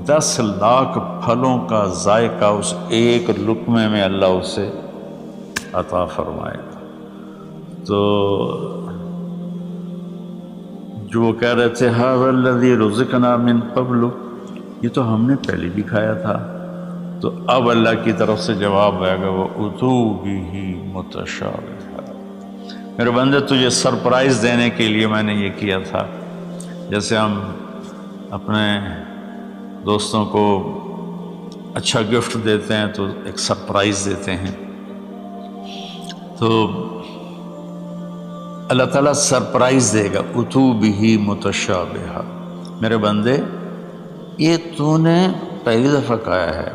10,00,000 پھلوں کا ذائقہ اس ایک لقمے میں اللہ اسے عطا فرمائے گا۔ تو جو وہ کہہ رہے تھے ھذا الذی رزقنا من قبل، یہ تو ہم نے پہلے بھی کھایا تھا، تو اب اللہ کی طرف سے جواب آئے گا، وہ اتو بہ متشابہا، میرے بندے تجھے سرپرائز دینے کے لیے میں نے یہ کیا تھا، جیسے ہم اپنے دوستوں کو اچھا گفٹ دیتے ہیں تو ایک سرپرائز دیتے ہیں، تو اللہ تعالیٰ سرپرائز دے گا، اتو بہ متشابہا، میرے بندے یہ تو نے پہلی دفعہ کھایا ہے،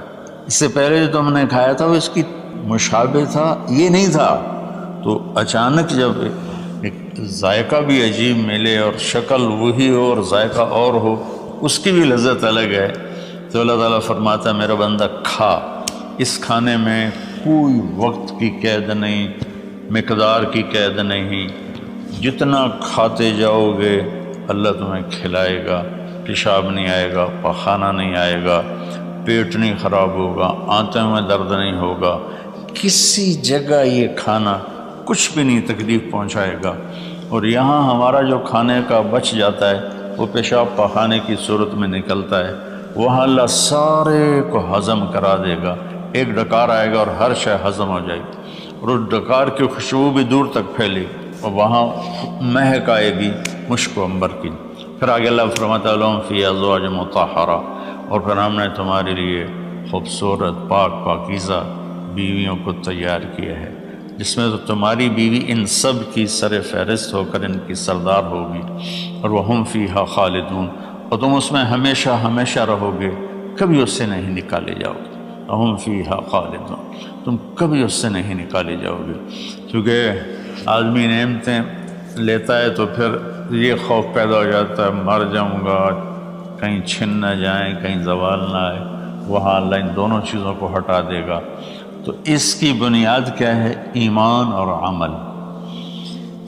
اس سے پہلے جو تم نے کھایا تھا وہ اس کی مشابہ تھا، یہ نہیں تھا، تو اچانک جب ایک ذائقہ بھی عجیب ملے اور شکل وہی ہو اور ذائقہ اور ہو، اس کی بھی لذت الگ ہے، تو اللہ تعالیٰ فرماتا ہے میرا بندہ کھا، اس کھانے میں کوئی وقت کی قید نہیں، مقدار کی قید نہیں، جتنا کھاتے جاؤ گے اللہ تمہیں کھلائے گا، پیشاب نہیں آئے گا، پاخانہ نہیں آئے گا، پیٹ نہیں خراب ہوگا، آنتوں میں درد نہیں ہوگا، کسی جگہ یہ کھانا کچھ بھی نہیں تکلیف پہنچائے گا، اور یہاں ہمارا جو کھانے کا بچ جاتا ہے وہ پیشاب پاخانے کی صورت میں نکلتا ہے، وہاں اللہ سارے کو ہضم کرا دے گا، ایک ڈکار آئے گا اور ہر شے ہضم ہو جائے گی، اور اس ڈکار کی خوشبو بھی دور تک پھیلے گی، اور وہاں مہک آئے گی مشک و عنبر کی۔ پھر آگے اللہ فرماتا ہے لہم فیہا ازواج مطہرہ، اور پھر ہم نے تمہارے لیے خوبصورت پاک پاکیزہ بیویوں کو تیار کیا ہے، جس میں تو تمہاری بیوی ان سب کی سر فہرست ہو کر ان کی سردار ہوگی، اور وہم فیہا خالدون، اور تم اس میں ہمیشہ ہمیشہ رہو گے، کبھی اس سے نہیں نکالے جاؤ گے، وہم فیہا خالدون، تم کبھی اس سے نہیں نکالے جاؤ گے، کیونکہ آدمی نعمتیں لیتا ہے تو پھر یہ خوف پیدا ہو جاتا ہے مر جاؤں گا، کہیں چھن نہ جائیں، کہیں زوال نہ آئے، وہاں اللہ ان دونوں چیزوں کو ہٹا دے گا۔ تو اس کی بنیاد کیا ہے؟ ایمان اور عمل۔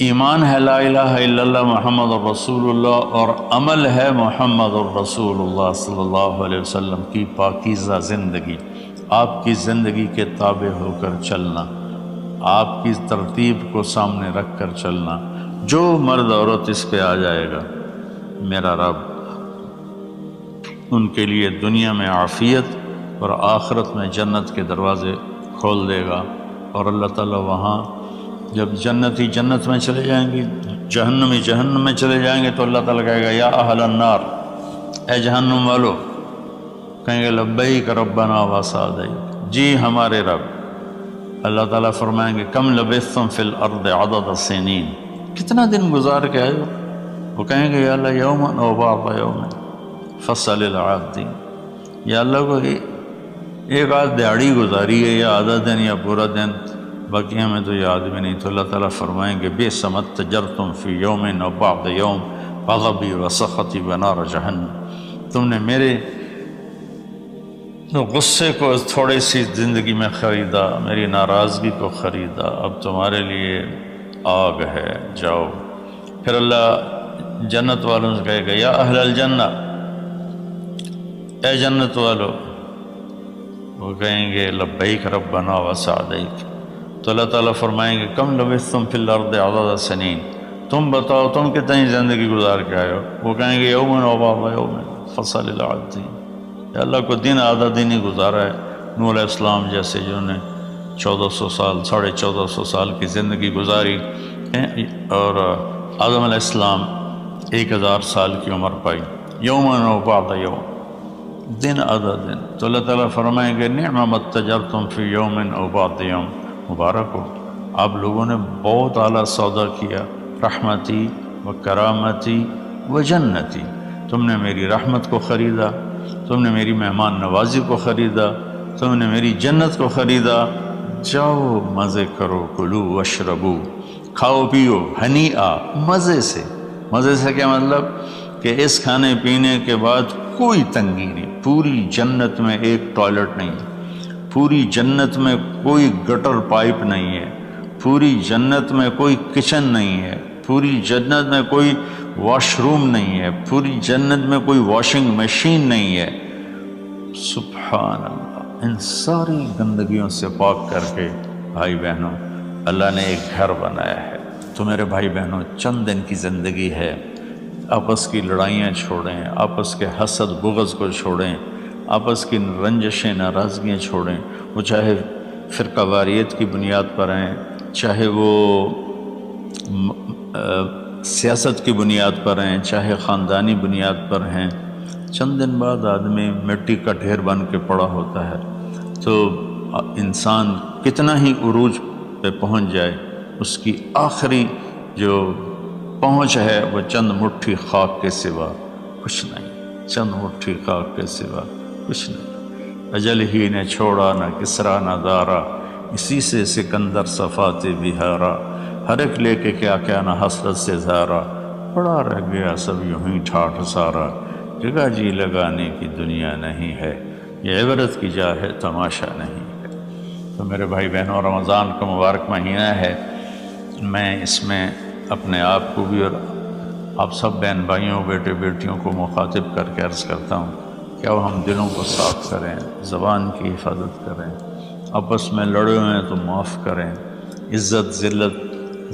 ایمان ہے لا الہ الا اللہ محمد الرسول اللہ، اور عمل ہے محمد الرسول اللہ صلی اللہ علیہ وسلم کی پاکیزہ زندگی، آپ کی زندگی کے تابع ہو کر چلنا، آپ کی ترتیب کو سامنے رکھ کر چلنا، جو مرد عورت اس پہ آ جائے گا میرا رب ان کے لیے دنیا میں عافیت اور آخرت میں جنت کے دروازے کھول دے گا، اور اللہ تعالیٰ وہاں جب جنتی جنت میں چلے جائیں گے، جہنمی جہنم میں چلے جائیں گے، تو اللہ تعالیٰ کہے گا یا اہل النار، اے جہنم والو کہیں گے لبیک ربنا وسعدیک، جی ہمارے رب۔ اللہ تعالیٰ فرمائیں گے کم لبثتم فی الارض عدد السنین، کتنا دن گزار کے آئے ہو؟ وہ کہیں گے یا اللہ یوما او بعض یوم فصل العادین، یا اللہ کو ایک آدھ دیہڑی گزاری ہے یا آدھا دن یا پورا دن، باقی ہمیں تو یاد بھی نہیں۔ تو اللہ تعالیٰ فرمائیں گے بئس ما اتجرتم فی یوم او بعض یوم غضبی وسخطی ونار جہنم، تم نے میرے غصے کو تھوڑی سی زندگی میں خریدا، میری ناراضگی کو خریدا، اب تمہارے لیے آگ ہے، جاؤ۔ پھر اللہ جنت والوں سے کہے گا یا اہل الجنہ، اے جنت والو، وہ کہیں گے لبیک ربنا وسعدیک۔ تو اللہ تعالیٰ فرمائیں گے کم لبثتم فی الارض عدد سنین، تم بتاؤ تم کتنی زندگی گزار کے آئے ہو؟ وہ کہیں گے یوم و بعض یوم فصل العادین، یا اللہ کو دن آدھا دن ہی گزارا ہے۔ نوح علیہ السلام جیسے جنہوں نے 1400 سال 1450 سال کی زندگی گزاری اور آدم علیہ السلام 1000 سال کی عمر پائی، یوم و بعض یوم، دن آدھا دن۔ تو اللہ تعالیٰ فرمائیں گے نعم ما اتجرتم فی یوم او بعض یوم، مبارک ہو، آپ لوگوں نے بہت اعلیٰ سودا کیا، رحمتی و کرامتی و جنتی، تم نے میری رحمت کو خریدا، تم نے میری مہمان نوازی کو خریدا، تم نے میری جنت کو خریدا، جاؤ مزے کرو، کلو واشربو، کھاؤ پیو، ہنیئا، مزے سے۔ مزے سے کیا مطلب؟ کہ اس کھانے پینے کے بعد کوئی تنگی نہیں، پوری جنت میں ایک ٹوائلٹ نہیں ہے، پوری جنت میں کوئی گٹر پائپ نہیں ہے، پوری جنت میں کوئی کچن نہیں ہے، پوری جنت میں کوئی واش روم نہیں ہے، پوری جنت میں کوئی واشنگ مشین نہیں ہے۔ سبحان اللہ، ان ساری گندگیوں سے پاک کر کے بھائی بہنوں اللہ نے ایک گھر بنایا ہے۔ تو میرے بھائی بہنوں چند دن کی زندگی ہے، آپس کی لڑائیاں چھوڑیں، آپس کے حسد بغض کو چھوڑیں، آپس کی رنجشیں ناراضگیاں چھوڑیں، وہ چاہے فرقہ واریت کی بنیاد پر ہیں، چاہے وہ سیاست کی بنیاد پر ہیں، چاہے خاندانی بنیاد پر ہیں۔ چند دن بعد آدمی مٹی کا ڈھیر بن کے پڑا ہوتا ہے، تو انسان کتنا ہی عروج پہ پہنچ جائے، اس کی آخری جو پہنچ ہے وہ چند مٹھی خاک کے سوا کچھ نہیں، چند مٹھی خاک کے سوا کچھ نہیں۔ اجل ہی نے چھوڑا نہ کسرا نہ دارا، اسی سے سکندر صفات بہارا، ہر ایک لے کے کیا کیا نہ حسرت سے زارا، پڑا رہ گیا سب یوں ہی ٹھاٹھ سارا، جگہ جی لگانے کی دنیا نہیں ہے، یہ عبرت کی جا ہے تماشا نہیں ہے۔ تو میرے بھائی بہنوں رمضان کا مبارک مہینہ ہے، میں اس میں اپنے آپ کو بھی اور آپ سب بہن بھائیوں بیٹے بیٹیوں کو مخاطب کر کے عرض کرتا ہوں کہ اب ہم دلوں کو صاف کریں، زبان کی حفاظت کریں، آپس میں لڑے ہوئے ہیں تو معاف کریں، عزت ذلت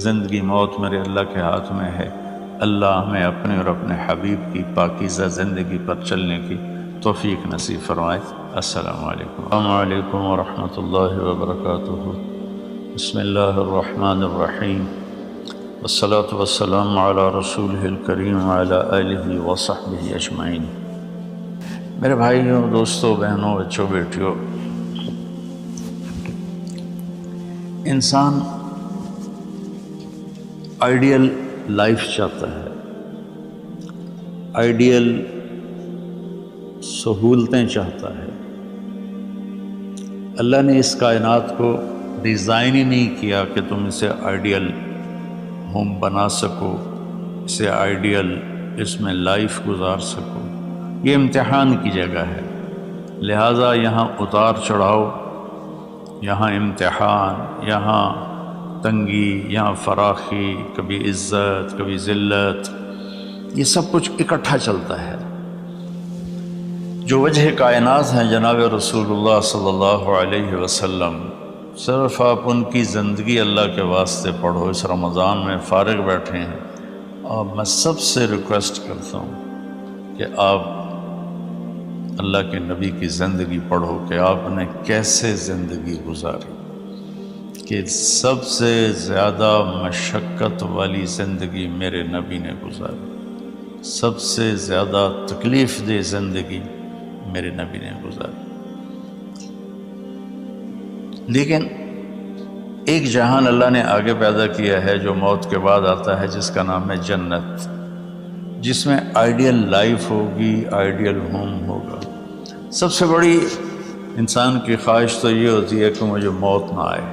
زندگی موت میرے اللہ کے ہاتھ میں ہے۔ اللہ ہمیں اپنے اور اپنے حبیب کی پاکیزہ زندگی پر چلنے کی توفیق نصیب فرمائے۔ السلام علیکم۔ السلام علیکم ورحمۃ اللہ وبرکاتہ۔ بسم اللہ الرحمن الرحیم، والصلاة والسلام علی رسولہ الکریم وعلی آلہ وصحبہ اجمعین۔ میرے بھائیوں دوستوں بہنوں بچوں بیٹیوں، انسان آئیڈیل لائف چاہتا ہے، آئیڈیل سہولتیں چاہتا ہے۔ اللہ نے اس کائنات کو ڈیزائن ہی نہیں کیا کہ تم اسے آئیڈیل ہوم بنا سکو، اسے آئیڈیل اس میں لائف گزار سکو۔ یہ امتحان کی جگہ ہے، لہٰذا یہاں اتار چڑھاؤ، یہاں امتحان، یہاں تنگی، یہاں فراخی، کبھی عزت کبھی ذلت، یہ سب کچھ اکٹھا چلتا ہے۔ جو وجہ کائنات ہیں جناب رسول اللہ صلی اللہ علیہ وسلم، صرف آپ ان کی زندگی اللہ کے واسطے پڑھو۔ اس رمضان میں فارغ بیٹھے ہیں، اور میں سب سے ریکویسٹ کرتا ہوں کہ آپ اللہ کے نبی کی زندگی پڑھو کہ آپ نے کیسے زندگی گزاری، کہ سب سے زیادہ مشقت والی زندگی میرے نبی نے گزاری، سب سے زیادہ تکلیف دہ زندگی میرے نبی نے گزاری۔ لیکن ایک جہان اللہ نے آگے پیدا کیا ہے جو موت کے بعد آتا ہے، جس کا نام ہے جنت، جس میں آئیڈیل لائف ہوگی، آئیڈیل ہوم ہوگا۔ سب سے بڑی انسان کی خواہش تو یہ ہوتی ہے کہ مجھے موت نہ آئے،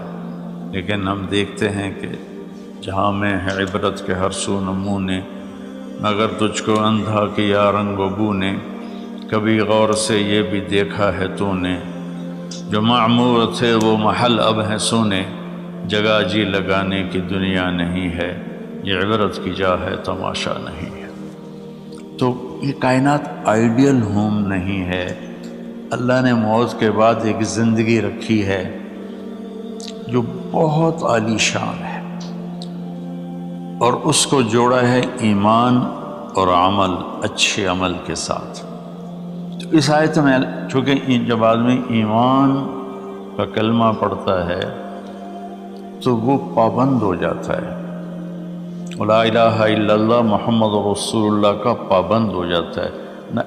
لیکن ہم دیکھتے ہیں کہ جہاں میں ہے عبرت کے ہر سو نمونے، مگر تجھ کو اندھا کیا رنگ و بو نے، کبھی غور سے یہ بھی دیکھا ہے تو نے، جو معمور تھے وہ محل اب ہیں سونے، جگہ جی لگانے کی دنیا نہیں ہے، یہ عبرت کی جا ہے تماشا نہیں ہے۔ تو یہ کائنات آئیڈیل ہوم نہیں ہے، اللہ نے موت کے بعد ایک زندگی رکھی ہے جو بہت عالی شان ہے، اور اس کو جوڑا ہے ایمان اور عمل، اچھے عمل کے ساتھ۔ تو اس آیت میں چونکہ جب آدمی ایمان کا کلمہ پڑھتا ہے تو وہ پابند ہو جاتا ہے، لا الہ الا اللہ محمد رسول اللہ کا پابند ہو جاتا ہے، نہ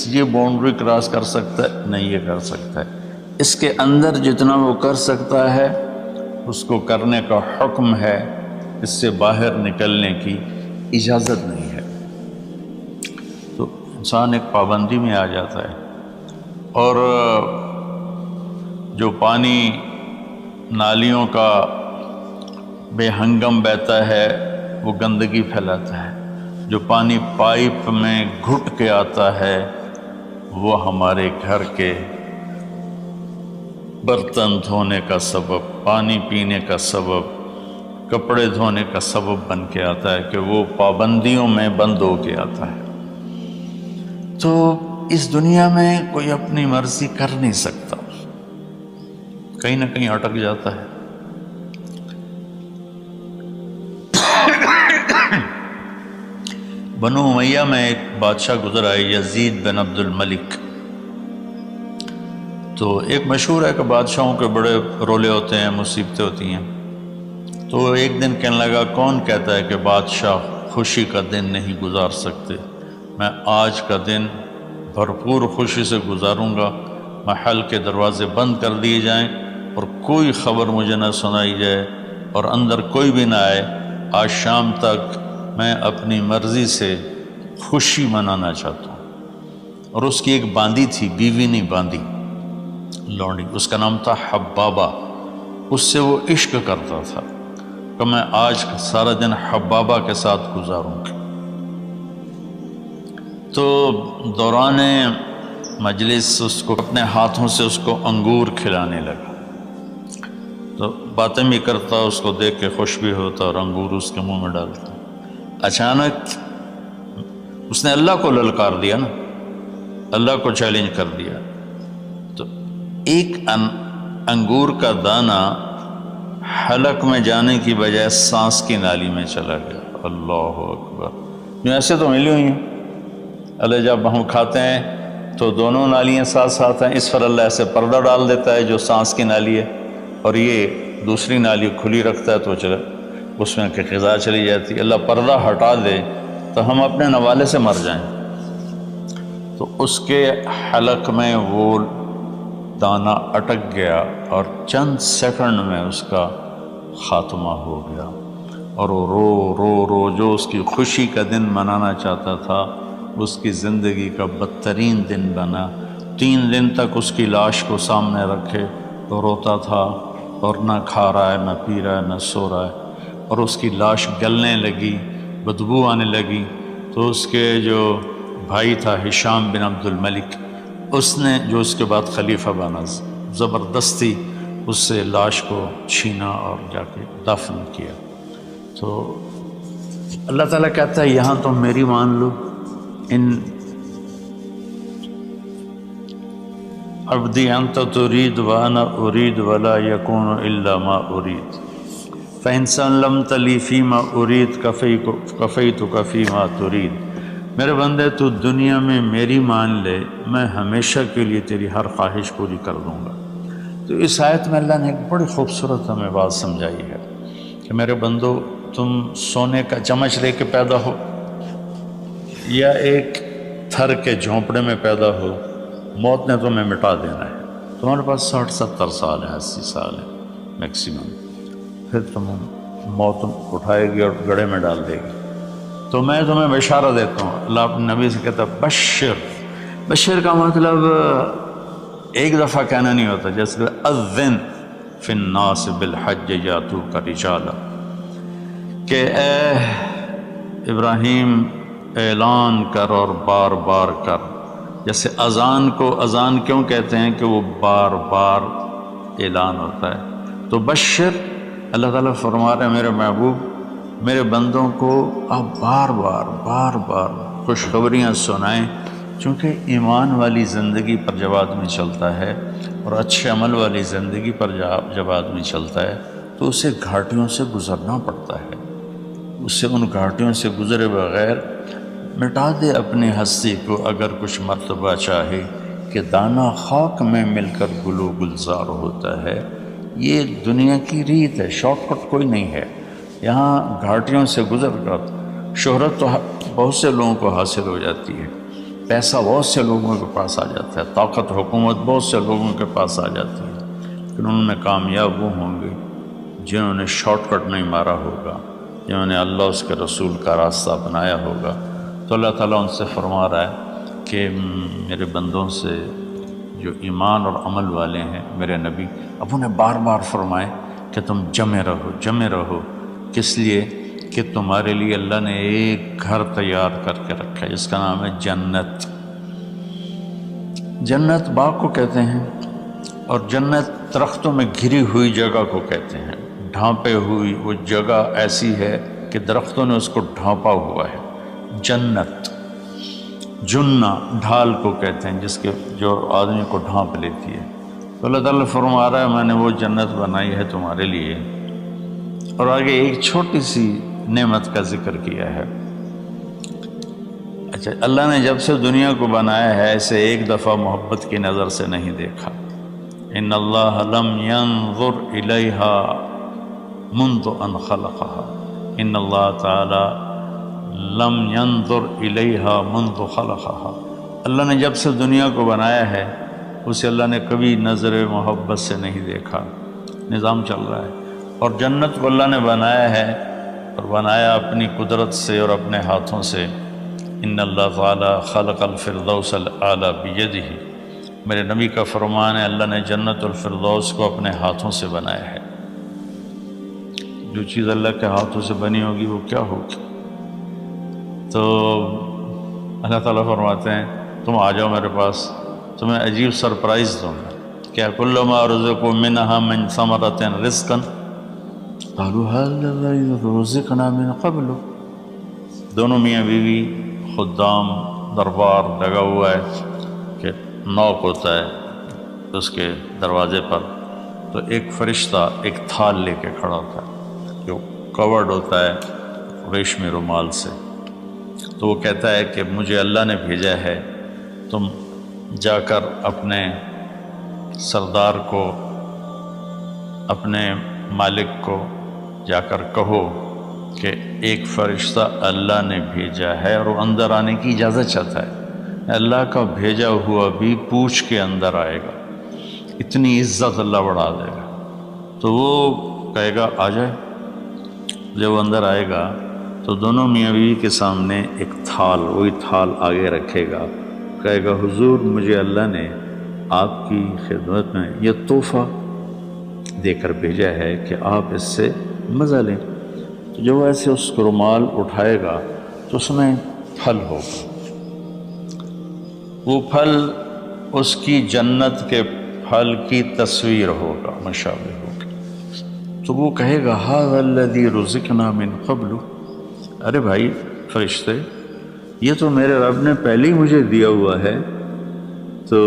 یہ باؤنڈری کراس کر سکتا ہے نہ یہ کر سکتا ہے، اس کے اندر جتنا وہ کر سکتا ہے اس کو کرنے کا حکم ہے، اس سے باہر نکلنے کی اجازت نہیں ہے۔ تو انسان ایک پابندی میں آ جاتا ہے، اور جو پانی نالیوں کا بے ہنگم بہتا ہے وہ گندگی پھیلاتا ہے، جو پانی پائپ میں گھٹ کے آتا ہے وہ ہمارے گھر کے برتن دھونے کا سبب، پانی پینے کا سبب، کپڑے دھونے کا سبب بن کے آتا ہے کہ وہ پابندیوں میں بند ہو کے آتا ہے۔ تو اس دنیا میں کوئی اپنی مرضی کر نہیں سکتا، کہیں نہ کہیں اٹک جاتا ہے۔ بنو امیہ میں ایک بادشاہ گزر آئے، یزید بن عبد الملک۔ تو ایک مشہور ہے کہ بادشاہوں کے بڑے رولے ہوتے ہیں، مصیبتیں ہوتی ہیں۔ تو ایک دن کہنے لگا، کون کہتا ہے کہ بادشاہ خوشی کا دن نہیں گزار سکتے؟ میں آج کا دن بھرپور خوشی سے گزاروں گا، محل کے دروازے بند کر دیے جائیں اور کوئی خبر مجھے نہ سنائی جائے اور اندر کوئی بھی نہ آئے۔ آج شام تک میں اپنی مرضی سے خوشی منانا چاہتا ہوں۔ اور اس کی ایک باندی تھی، بیوی نہیں باندی، لونڈی، اس کا نام تھا حبابہ۔ اس سے وہ عشق کرتا تھا کہ میں آج سارا دن حبابہ کے ساتھ گزاروں گا۔ تو دوران مجلس اس کو اپنے ہاتھوں سے اس کو انگور کھلانے لگا، تو باتیں بھی کرتا، اس کو دیکھ کے خوش بھی ہوتا اور انگور اس کے منہ میں ڈالتا۔ اچانک اس نے اللہ کو للکار دیا نا، اللہ کو چیلنج کر دیا، تو ایک انگور کا دانہ حلق میں جانے کی بجائے سانس کی نالی میں چلا گیا۔ اللہ اکبر! جو ایسے تو ملی ہوئی ہیں، اللہ جب ہم کھاتے ہیں تو دونوں نالیاں ساتھ ساتھ ہیں، اس پر اللہ ایسے پردہ ڈال دیتا ہے جو سانس کی نالی ہے، اور یہ دوسری نالی کھلی رکھتا ہے تو چلے اس میں کہ غذا چلی جاتی ہے۔ اللہ پردہ ہٹا دے تو ہم اپنے نوالے سے مر جائیں۔ تو اس کے حلق میں وہ دانہ اٹک گیا اور چند سیکنڈ میں اس کا خاتمہ ہو گیا، اور وہ رو رو رو جو اس کی خوشی کا دن منانا چاہتا تھا اس کی زندگی کا بدترین دن بنا۔ 3 دن تک اس کی لاش کو سامنے رکھے تو روتا تھا، اور نہ کھا رہا ہے، نہ پی رہا ہے، نہ سو رہا ہے، اور اس کی لاش گلنے لگی، بدبو آنے لگی۔ تو اس کے جو بھائی تھا ہشام بن عبد الملک، اس نے جو اس کے بعد خلیفہ بنا، زبردستی اس سے لاش کو چھینا اور جا کے دفن کیا۔ تو اللہ تعالیٰ کہتا ہے یہاں تم میری مان لو، ان عبدی انت ترید وانا ارید ولا یکون الا ما ارید فإن سلمت لی فیما ارید کفیتک فیما ترید۔ میرے بندے تو دنیا میں میری مان لے، میں ہمیشہ کے لیے تیری ہر خواہش پوری کر دوں گا۔ تو اس آیت میں اللہ نے ایک بڑی خوبصورت ہمیں بات سمجھائی ہے کہ میرے بندو، تم سونے کا چمچ لے کے پیدا ہو یا ایک تھر کے جھونپڑے میں پیدا ہو، موت نے تمہیں مٹا دینا ہے، تمہارے پاس 60-70 سال ہیں، 80 سال ہیں میکسیمم، پھر تم موت اٹھائے گی اور گڑھے میں ڈال دے گی۔ تو میں تمہیں بشارہ دیتا ہوں، اللہ اپنے نبی سے کہتا ہے بشر۔ بشر کا مطلب ایک دفعہ کہنا نہیں ہوتا، جیسے اذن فی الناس بالحج یاتوک رجالا، کہ اے ابراہیم اعلان کر اور بار بار کر۔ جیسے اذان کو اذان کیوں کہتے ہیں کہ وہ بار بار اعلان ہوتا ہے، تو بشر اللہ تعالیٰ فرما رہے ہیں میرے محبوب میرے بندوں کو آپ بار بار خوشخبریاں سنائیں، چونکہ ایمان والی زندگی پر جب آدمی چلتا ہے اور اچھے عمل والی زندگی پر جب آدمی چلتا ہے تو اسے گھاٹیوں سے گزرنا پڑتا ہے، اسے ان گھاٹیوں سے گزرے بغیر مٹا دے اپنی ہستی کو اگر کچھ مرتبہ چاہے کہ دانہ خاک میں مل کر گلو گلزار ہوتا ہے۔ یہ دنیا کی ریت ہے، شارٹ کٹ کوئی نہیں ہے۔ یہاں گھاٹیوں سے گزر کر شہرت تو بہت سے لوگوں کو حاصل ہو جاتی ہے، پیسہ بہت سے لوگوں کے پاس آ جاتا ہے، طاقت حکومت بہت سے لوگوں کے پاس آ جاتی ہے، لیکن ان میں کامیاب وہ ہوں گے جنہوں نے شارٹ کٹ نہیں مارا ہوگا، جنہوں نے اللہ اس کے رسول کا راستہ اپنایا ہوگا۔ تو اللہ تعالیٰ ان سے فرما رہا ہے کہ میرے بندوں سے جو ایمان اور عمل والے ہیں میرے نبی، اب انہیں بار بار فرمائے کہ تم جمے رہو، کس لیے کہ تمہارے لیے اللہ نے ایک گھر تیار کر کے رکھا ہے جس کا نام ہے جنت۔ جنت باغ کو کہتے ہیں، اور جنت درختوں میں گھری ہوئی جگہ کو کہتے ہیں، ڈھانپے ہوئی وہ جگہ ایسی ہے کہ درختوں نے اس کو ڈھانپا ہوا ہے۔ جنت جنہ ڈھال کو کہتے ہیں جس کے جو آدمی کو ڈھانپ لیتی ہے۔ تو اللہ تعالیٰ فرما رہا ہے میں نے وہ جنت بنائی ہے تمہارے لیے، اور آگے ایک چھوٹی سی نعمت کا ذکر کیا ہے۔ اچھا، اللہ نے جب سے دنیا کو بنایا ہے اسے ایک دفعہ محبت کی نظر سے نہیں دیکھا۔ ان اللہ لم ينظر الیہا منذ ان خلقها، ان اللہ تعالی لم ينظر الیہا منذ خلقها، اللہ نے جب سے دنیا کو بنایا ہے اسے اللہ نے کبھی نظر محبت سے نہیں دیکھا۔ نظام چل رہا ہے، اور جنت کو اللہ نے بنایا ہے، اور بنایا اپنی قدرت سے اور اپنے ہاتھوں سے۔ ان اللہ تعالی خلق الفردوس الاعلی بیدہ، میرے نبی کا فرمان ہے اللہ نے جنت الفردوس کو اپنے ہاتھوں سے بنایا ہے۔ جو چیز اللہ کے ہاتھوں سے بنی ہوگی وہ کیا ہوگی؟ تو اللہ تعالیٰ فرماتے ہیں تم آ جاؤ میرے پاس، تمہیں عجیب سرپرائز دوں گا۔ کیا کل ما رزقوا منہا من ثمرۃ رزقا قالوا هذا الذی رزقنا من قبل، دونوں میاں بیوی خدام دربار لگا ہوا ہے کہ نوک ہوتا ہے اس کے دروازے پر، تو ایک فرشتہ ایک تھال لے کے کھڑا ہوتا ہے جو کورڈ ہوتا ہے ریشمی رومال سے، تو وہ کہتا ہے کہ مجھے اللہ نے بھیجا ہے، تم جا کر اپنے سردار کو، اپنے مالک کو جا کر کہو کہ ایک فرشتہ اللہ نے بھیجا ہے اور وہ اندر آنے کی اجازت چاہتا ہے، اللہ کا بھیجا ہوا بھی پوچھ کے اندر آئے گا، اتنی عزت اللہ بڑھا دے گا۔ تو وہ کہے گا آ جائے، جب وہ اندر آئے گا تو دونوں میاں بیوی کے سامنے ایک تھال، وہی تھال آگے رکھے گا، کہے گا حضور مجھے اللہ نے آپ کی خدمت میں یہ تحفہ دے کر بھیجا ہے کہ آپ اس سے مزہ لیں۔ تو جب وہ ایسے اس رومال اٹھائے گا تو اس میں پھل ہوگا، وہ پھل اس کی جنت کے پھل کی تصویر ہوگا، مشابہ ہوگا، تو وہ کہے گا ھذا الذی رزقنا من قبل، ارے بھائی فرشتے یہ تو میرے رب نے پہلے ہی مجھے دیا ہوا ہے، تو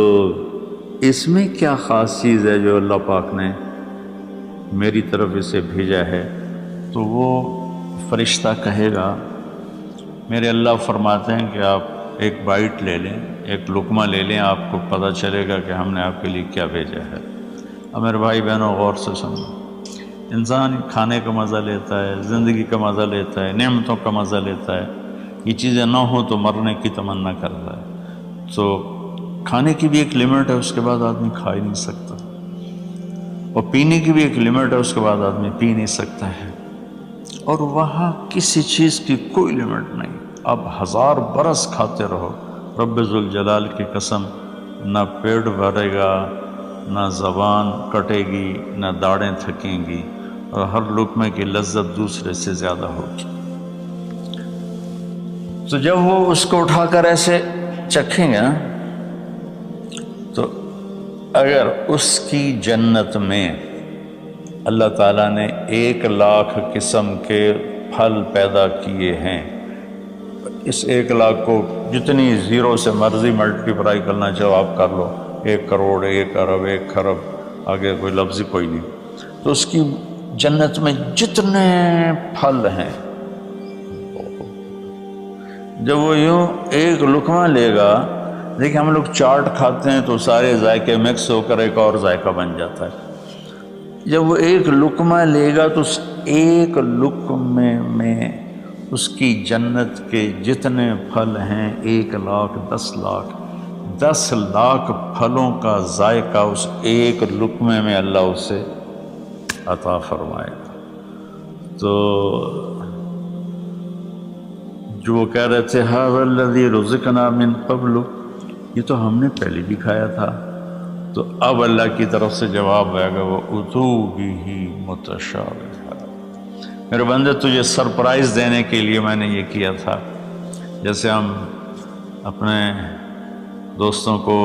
اس میں کیا خاص چیز ہے جو اللہ پاک نے میری طرف اسے بھیجا ہے؟ تو وہ فرشتہ کہے گا میرے اللہ فرماتے ہیں کہ آپ ایک بائٹ لے لیں، ایک لقمہ لے لیں، آپ کو پتہ چلے گا کہ ہم نے آپ کے لیے کیا بھیجا ہے۔ اب میرے بھائی بہنوں غور سے سنو، انسان کھانے کا مزہ لیتا ہے، زندگی کا مزہ لیتا ہے، نعمتوں کا مزہ لیتا ہے، یہ چیزیں نہ ہوں تو مرنے کی تمنا کرتا ہے۔ تو کھانے کی بھی ایک لمٹ ہے، اس کے بعد آدمی کھا ہی نہیں سکتا، اور پینے کی بھی ایک لمٹ ہے، اس کے بعد آدمی پی نہیں سکتا ہے، اور وہاں کسی چیز کی کوئی لمٹ نہیں، آپ 1000 برس کھاتے رہو، رب ذوالجلال کی قسم نہ پیٹ بھرے گا، نہ زبان کٹے گی، نہ داڑیں تھکیں گی، اور ہر لقمے کی لذت دوسرے سے زیادہ ہوگی۔ تو جب وہ اس کو اٹھا کر ایسے چکھیں گے نا، تو اگر اس کی جنت میں اللہ تعالیٰ نے 1,00,000 قسم کے پھل پیدا کیے ہیں، اس 1,00,000 کو جتنی زیرو سے مرضی ملٹیپلائی کرنا چاہو آپ کر لو، 1 کروڑ، 1 ارب، 1 خرب، آگے کوئی لفظ کوئی نہیں، تو اس کی جنت میں جتنے پھل ہیں، جب وہ یوں ایک لقمہ لے گا، دیکھیں ہم لوگ چاٹ کھاتے ہیں تو سارے ذائقے مکس ہو کر ایک اور ذائقہ بن جاتا ہے، جب وہ ایک لقمہ لے گا تو اس ایک لقمے میں اس کی جنت کے جتنے پھل ہیں 1,00,000، 10,00,000، 10,00,000 پھلوں کا ذائقہ اس ایک لقمے میں اللہ اسے عطا فرمائے گا۔ تو جو وہ کہہ رہے تھے ھذا الذی رزقنا من قبل، یہ تو ہم نے پہلے بھی کھایا تھا، تو اب اللہ کی طرف سے جواب آئے گا وہ اتو بہ متشابہا، میرے بندے تجھے سرپرائز دینے کے لیے میں نے یہ کیا تھا، جیسے ہم اپنے دوستوں کو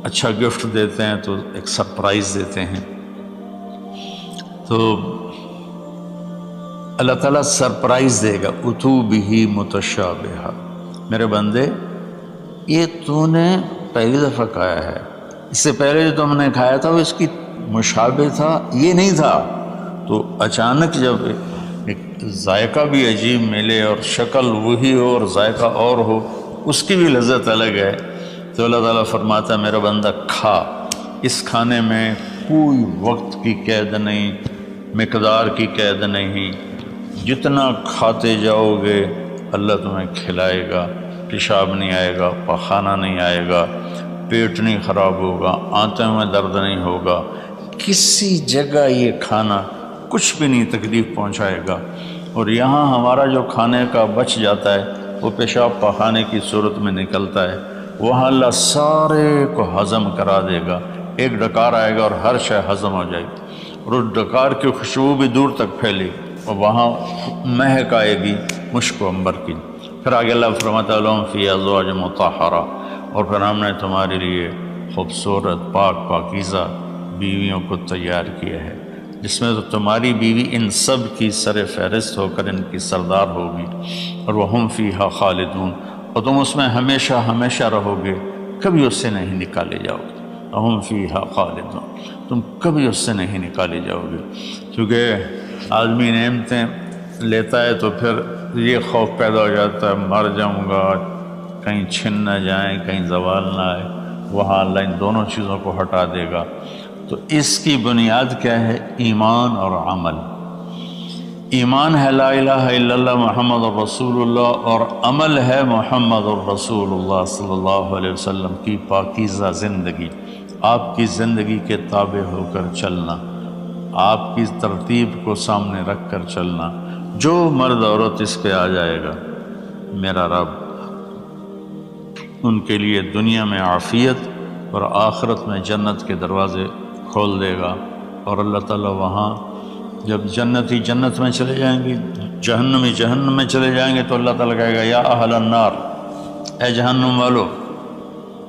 اچھا گفٹ دیتے ہیں تو ایک سرپرائز دیتے ہیں، تو اللہ تعالیٰ سرپرائز دے گا اتو بہ متشابہا، میرے بندے یہ تو نے پہلی دفعہ کھایا ہے، اس سے پہلے جو تم نے کھایا تھا وہ اس کی مشابہ تھا، یہ نہیں تھا، تو اچانک جب ایک ذائقہ بھی عجیب ملے اور شکل وہی ہو اور ذائقہ اور ہو، اس کی بھی لذت الگ ہے، تو اللہ تعالیٰ فرماتا ہے میرا بندہ کھا، اس کھانے میں کوئی وقت کی قید نہیں، مقدار کی قید نہیں، جتنا کھاتے جاؤ گے اللہ تمہیں کھلائے گا، پیشاب نہیں آئے گا، پخانہ نہیں آئے گا، پیٹ نہیں خراب ہوگا، آنتوں میں درد نہیں ہوگا، کسی جگہ یہ کھانا کچھ بھی نہیں تکلیف پہنچائے گا، اور یہاں ہمارا جو کھانے کا بچ جاتا ہے وہ پیشاب پخانے کی صورت میں نکلتا ہے، وہاں اللہ سارے کو ہضم کرا دے گا، ایک ڈکار آئے گا اور ہر شے ہضم ہو جائے گی، اور اس ڈکار کی خوشبو بھی دور تک پھیلے گی، اور وہاں مہک آئے گی مشک و عنبر کی، پھر آگے اللہ فرماتا ہے لہم فی ازواج مطہرہ، اور پھر ہم نے تمہارے لیے خوبصورت پاک پاکیزہ بیویوں کو تیار کیا ہے، جس میں تو تمہاری بیوی ان سب کی سر فہرست ہو کر ان کی سردار ہوگی، اور وہم فیہا خالدون، اور تم اس میں ہمیشہ ہمیشہ رہو گے، کبھی اس سے نہیں نکالے جاؤ گے، وہم فیہا خالدون، تم کبھی اس سے نہیں نکالے جاؤ گے، کیونکہ آدمی نعمتیں لیتا ہے تو پھر یہ خوف پیدا ہو جاتا ہے مر جاؤں گا، کہیں چھن نہ جائیں، کہیں زوال نہ آئے، وہاں اللہ ان دونوں چیزوں کو ہٹا دے گا، تو اس کی بنیاد کیا ہے؟ ایمان اور عمل، ایمان ہے لا الہ الا اللہ محمد الرسول اللہ، اور عمل ہے محمد الرسول اللہ صلی اللہ علیہ وسلم کی پاکیزہ زندگی، آپ کی زندگی کے تابع ہو کر چلنا، آپ کی ترتیب کو سامنے رکھ کر چلنا، جو مرد عورت اس پہ آ جائے گا میرا رب ان کے لیے دنیا میں عافیت اور آخرت میں جنت کے دروازے کھول دے گا، اور اللہ تعالیٰ وہاں جب جنتی جنت میں چلے جائیں گے، جہنمی جہنم میں چلے جائیں گے، تو اللہ تعالیٰ کہے گا یا اہل النار، اے جہنم والو،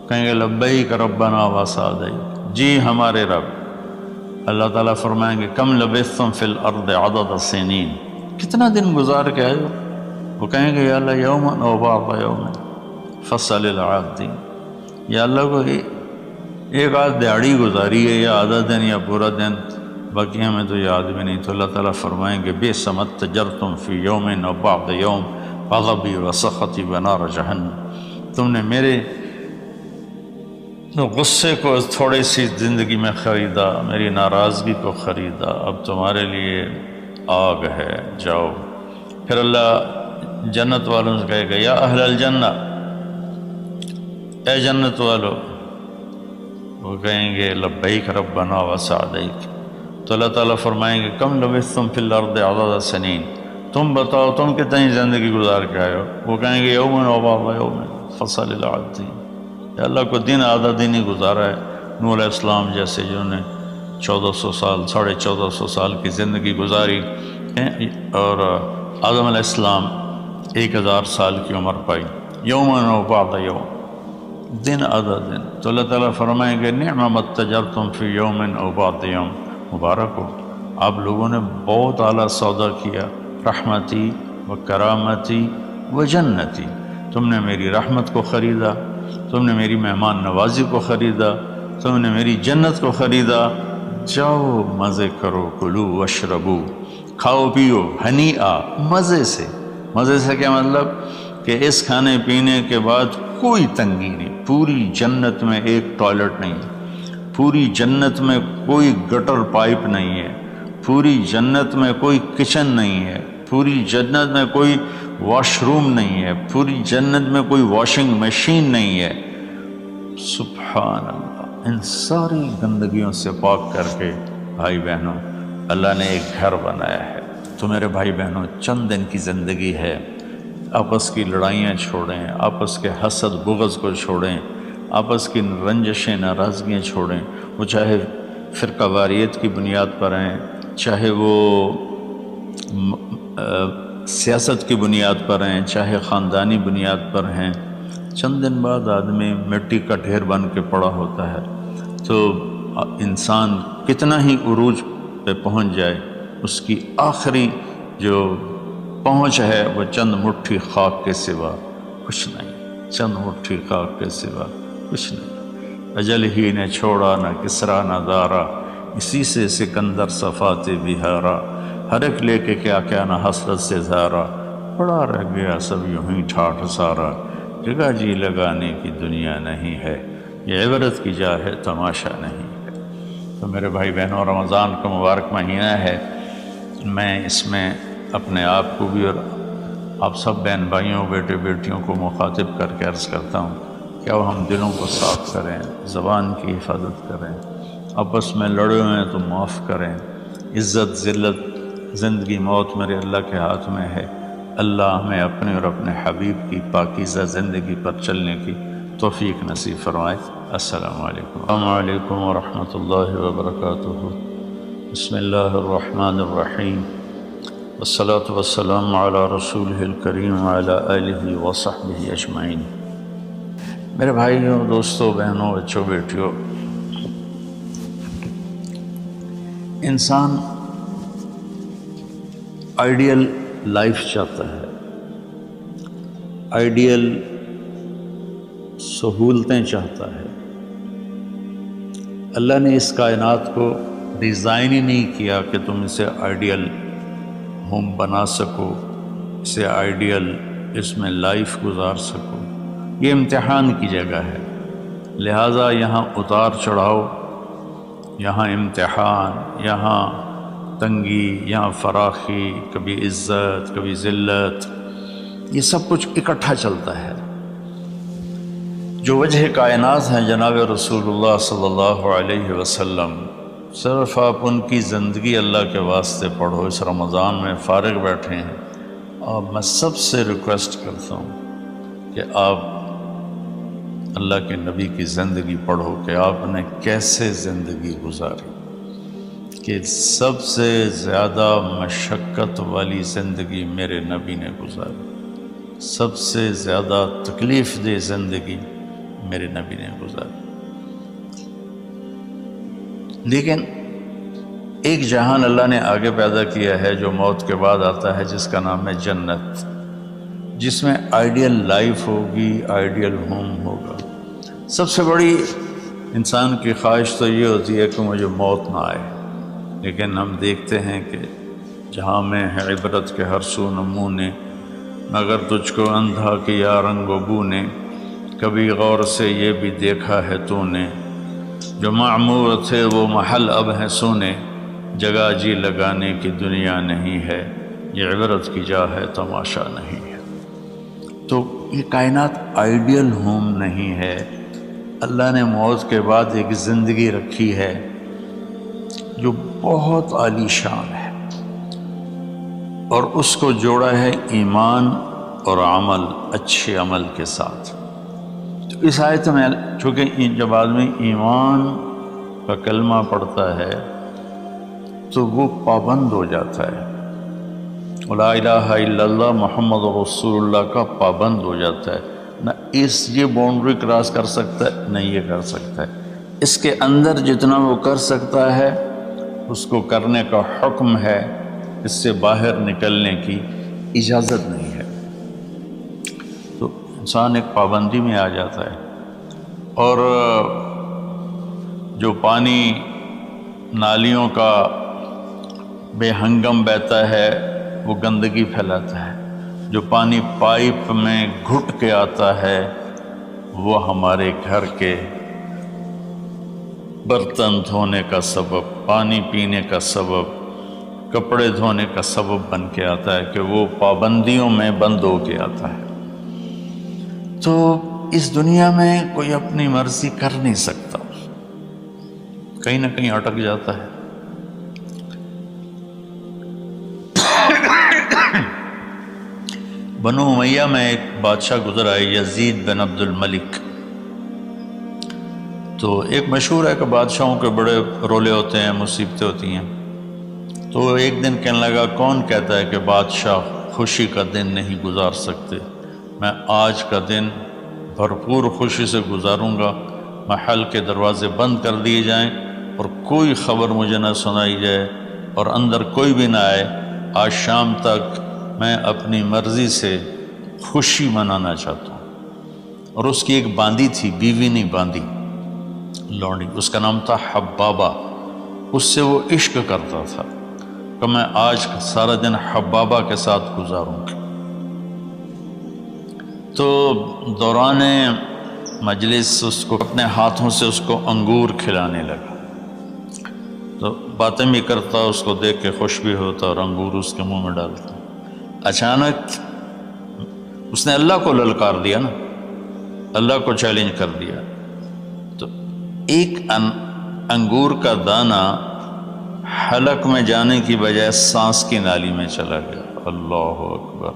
کہیں گے لبیک ربنا وسعدیک، جی ہمارے رب، اللہ تعالیٰ فرمائیں گے کم لبثتم فی الارض عدد سنین، کتنا دن گزار کے آئے ہو؟ وہ کہیں گے یا اللہ یوما او بعض یوم فصل العادین، یا اللہ کو ایک آدھ دیہڑی گزاری ہے، یا آدھا دن یا پورا دن، باقی ہمیں تو یاد بھی نہیں، تو اللہ تعالیٰ فرمائیں گے بئس ما اتجرتم فی یوم او بعض یوم غضبی وسخطی ونار جہنم، تم نے میرے غصے کو تھوڑی سی زندگی میں خریدا، میری ناراضگی کو خریدا، اب تمہارے لیے آگ ہے، جاؤ۔ پھر اللہ جنت والوں سے کہے گا یا اہل الجنہ، اے جنت والو، وہ کہیں گے لبیک ربنا وسعدیک، تو اللہ تعالیٰ فرمائیں گے کم لبثتم فی الارض عدد سنین، تم بتاؤ تم کتنی زندگی گزار کے آئے ہو؟ وہ کہیں گے یومن و بعض یومن فصل العدین، یا اللہ کو دن آدھا دن ہی گزارا ہے۔ نوح علیہ السلام جیسے جنہوں نے 1400 سال 1450 سال کی زندگی گزاری اور آدم علیہ السلام 1000 سال کی عمر پائی، یومن و بعض یوم، دن آدھا دن۔ تو اللہ تعالیٰ فرمائیں گے نعم ما اتجرتم فی یوم او بعض یوم، مبارک ہو آپ لوگوں نے بہت اعلیٰ سودا کیا، رحمتی و کرامتی و جنتی، تم نے میری رحمت کو خریدا، تم نے میری مہمان نوازی کو خریدا، تم نے میری جنت کو خریدا، جاؤ مزے کرو، کلو واشربو، کھاؤ پیو، ہنیئا، مزے سے۔ مزے سے کیا مطلب کہ اس کھانے پینے کے بعد کوئی تنگی نہیں، پوری جنت میں ایک ٹوائلٹ نہیں ہے، پوری جنت میں کوئی گٹر پائپ نہیں ہے، پوری جنت میں کوئی کچن نہیں ہے، پوری جنت میں کوئی واش روم نہیں ہے، پوری جنت میں کوئی واشنگ مشین نہیں ہے۔ سبحان اللہ، ان ساری گندگیوں سے پاک کر کے بھائی بہنوں اللہ نے ایک گھر بنایا ہے۔ تو میرے بھائی بہنوں چند دن کی زندگی ہے، آپس کی لڑائیاں چھوڑیں، آپس کے حسد بغض کو چھوڑیں، آپس کی رنجشیں ناراضگیاں چھوڑیں، وہ چاہے فرقہ واریت کی بنیاد پر ہیں، چاہے وہ سیاست کی بنیاد پر ہیں، چاہے خاندانی بنیاد پر ہیں۔ چند دن بعد آدمی مٹی کا ڈھیر بن کے پڑا ہوتا ہے، تو انسان کتنا ہی عروج پہ پہنچ جائے، اس کی آخری جو پہنچ ہے وہ چند مٹھی خاک کے سوا کچھ نہیں، چند مٹھی خاک کے سوا کچھ نہیں۔ اجل ہی نے چھوڑا نہ کسرا نہ دارا، اسی سے سکندر صفات بہارا، ہر ایک لے کے کیا کیا نہ حسرت سے زارا، پڑا رہ گیا سب یوں ہی ٹھاٹھ سارا، جگہ جی لگانے کی دنیا نہیں ہے، یہ عبرت کی جا ہے تماشا نہیں ہے۔ تو میرے بھائی بہنوں رمضان کا مبارک مہینہ ہے، میں اس میں اپنے آپ کو بھی اور آپ سب بہن بھائیوں بیٹے بیٹیوں کو مخاطب کر کے عرض کرتا ہوں کہ اب ہم دلوں کو صاف کریں، زبان کی حفاظت کریں، آپس میں لڑے ہوئے ہیں تو معاف کریں، عزت ذلت زندگی موت میرے اللہ کے ہاتھ میں ہے۔ اللہ ہمیں اپنے اور اپنے حبیب کی پاکیزہ زندگی پر چلنے کی توفیق نصیب فرمائے۔ السلام علیکم۔ السلام علیکم ورحمۃ اللہ وبرکاتہ۔ بسم اللہ الرحمن الرحیم، والصلاة والسلام علی رسولہ الکریم وعلی آلہ وصحبہ اجمعین۔ میرے بھائیوں دوستوں بہنوں بچوں بیٹیوں، انسان آئیڈیل لائف چاہتا ہے، آئیڈیل سہولتیں چاہتا ہے۔ اللہ نے اس کائنات کو ڈیزائن ہی نہیں کیا کہ تم اسے آئیڈیل ہوم بنا سکو، اسے آئیڈیل اس میں لائف گزار سکو۔ یہ امتحان کی جگہ ہے، لہٰذا یہاں اتار چڑھاؤ، یہاں امتحان، یہاں تنگی، یہاں فراخی، کبھی عزت کبھی ذلت، یہ سب کچھ اکٹھا چلتا ہے۔ جو وجہ کائنات ہیں جناب رسول اللہ صلی اللہ علیہ وسلم، صرف آپ ان کی زندگی اللہ کے واسطے پڑھو۔ اس رمضان میں فارغ بیٹھے ہیں، اور میں سب سے ریکویسٹ کرتا ہوں کہ آپ اللہ کے نبی کی زندگی پڑھو کہ آپ نے کیسے زندگی گزاری، کہ سب سے زیادہ مشقت والی زندگی میرے نبی نے گزاری، سب سے زیادہ تکلیف دہ زندگی میرے نبی نے گزاری۔ لیکن ایک جہان اللہ نے آگے پیدا کیا ہے جو موت کے بعد آتا ہے، جس کا نام ہے جنت، جس میں آئیڈیل لائف ہوگی، آئیڈیل ہوم ہوگا۔ سب سے بڑی انسان کی خواہش تو یہ ہوتی ہے کہ مجھے موت نہ آئے، لیکن ہم دیکھتے ہیں کہ جہاں میں ہے عبرت کے ہر سو نمونے، مگر تجھ کو اندھا کیا رنگ و بو نے، کبھی غور سے یہ بھی دیکھا ہے تو نے، جو معمور تھے وہ محل اب ہیں سونے، جگہ جی لگانے کی دنیا نہیں ہے، یہ عبرت کی جا ہے تماشا نہیں ہے۔ تو یہ کائنات آئیڈیل ہوم نہیں ہے. اللہ نے موت کے بعد ایک زندگی رکھی ہے جو بہت عالی شان ہے، اور اس کو جوڑا ہے ایمان اور عمل، اچھے عمل کے ساتھ. تو اس آیت میں چونکہ جب آدمی ایمان کا کلمہ پڑھتا ہے تو وہ پابند ہو جاتا ہے، لا الہ الا اللہ محمد رسول اللہ کا پابند ہو جاتا ہے. نہ یہ باؤنڈری کراس کر سکتا ہے، نہ یہ کر سکتا ہے. اس کے اندر جتنا وہ کر سکتا ہے اس کو کرنے کا حکم ہے، اس سے باہر نکلنے کی اجازت نہیں ہے. تو انسان ایک پابندی میں آ جاتا ہے. اور جو پانی نالیوں کا بے ہنگم بہتا ہے وہ گندگی پھیلاتا ہے، جو پانی پائپ میں گھٹ کے آتا ہے وہ ہمارے گھر کے برتن دھونے کا سبب، پانی پینے کا سبب، کپڑے دھونے کا سبب بن کے آتا ہے کہ وہ پابندیوں میں بند ہو کے آتا ہے. تو اس دنیا میں کوئی اپنی مرضی کر نہیں سکتا، کہیں نہ کہیں اٹک جاتا ہے. بنو امیہ میں ایک بادشاہ گزر آئے، یزید بن عبد الملک. تو ایک مشہور ہے کہ بادشاہوں کے بڑے رولے ہوتے ہیں، مصیبتیں ہوتی ہیں. تو ایک دن کہنے لگا، کون کہتا ہے کہ بادشاہ خوشی کا دن نہیں گزار سکتے؟ میں آج کا دن بھرپور خوشی سے گزاروں گا. محل کے دروازے بند کر دیے جائیں اور کوئی خبر مجھے نہ سنائی جائے اور اندر کوئی بھی نہ آئے. آج شام تک میں اپنی مرضی سے خوشی منانا چاہتا ہوں. اور اس کی ایک باندی تھی، بیوی نہیں باندی، لونڈی، اس کا نام تھا حبابہ. اس سے وہ عشق کرتا تھا کہ میں آج سارا دن حبابہ کے ساتھ گزاروں گا. تو دوران مجلس اس کو اپنے ہاتھوں سے اس کو انگور کھلانے لگا. تو باتیں بھی کرتا، اس کو دیکھ کے خوش بھی ہوتا اور انگور اس کے منہ میں ڈالتا. اچانک اس نے اللہ کو للکار دیا نا، اللہ کو چیلنج کر دیا. تو ایک انگور کا دانہ حلق میں جانے کی بجائے سانس کی نالی میں چلا گیا. اللہ اکبر.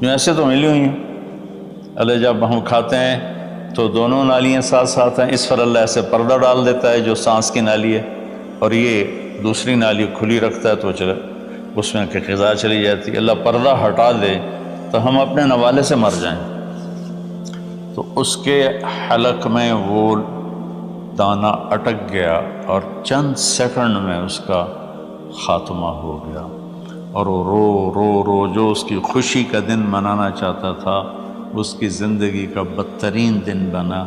جو ایسے تو ملی ہوئی ہیں اللہ، جب ہم کھاتے ہیں تو دونوں نالیاں ساتھ ساتھ ہیں، اس پر اللہ ایسے پردہ ڈال دیتا ہے جو سانس کی نالی ہے، اور یہ دوسری نالی کھلی رکھتا ہے تو چلے اس میں کہ غذا چلی جاتی. اللہ پردہ ہٹا دے تو ہم اپنے نوالے سے مر جائیں. تو اس کے حلق میں وہ دانہ اٹک گیا اور چند سیکنڈ میں اس کا خاتمہ ہو گیا. اور وہ رو رو رو جو اس کی خوشی کا دن منانا چاہتا تھا اس کی زندگی کا بدترین دن بنا.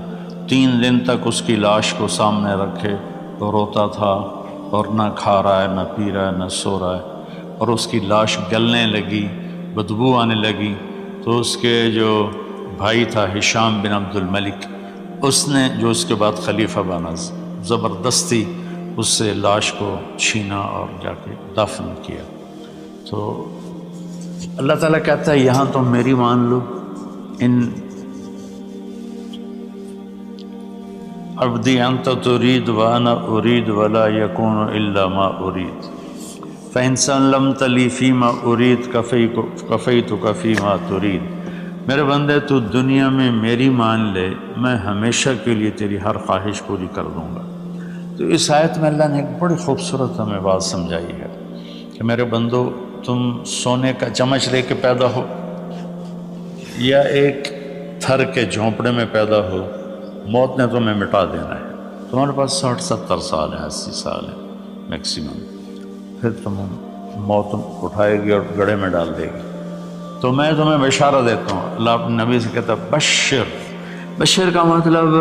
3 دن تک اس کی لاش کو سامنے رکھے تو روتا تھا، اور نہ کھا رہا ہے، نہ پی رہا ہے، نہ سو رہا ہے. اور اس کی لاش گلنے لگی، بدبو آنے لگی. تو اس کے جو بھائی تھا ہشام بن عبد الملک، اس نے جو اس کے بعد خلیفہ بنا، زبردستی اس سے لاش کو چھینا اور جا کے دفن کیا. تو اللہ تعالیٰ کہتا ہے یہاں تم میری مان لو، ان عبدی انت ترید وانا ارید ولا یکون الا ما ارید فإن سلمت لی فیما ارید کفیتک فیما ترید. میرے بندے تو دنیا میں میری مان لے، میں ہمیشہ کے لیے تیری ہر خواہش پوری کر دوں گا. تو اس آیت میں اللہ نے ایک بڑی خوبصورت ہمیں بات سمجھائی ہے کہ میرے بندو، تم سونے کا چمچ لے کے پیدا ہو یا ایک تھر کے جھونپڑے میں پیدا ہو، موت نے تمہیں مٹا دینا ہے. تمہارے پاس 60-70 سال ہیں، 80 سال ہیں میکسیمم، پھر تم موت اٹھائے گی اور گڑھے میں ڈال دے گی. تو میں تمہیں بشارت دیتا ہوں. اللہ اپنے نبی سے کہتا ہے بشر کا مطلب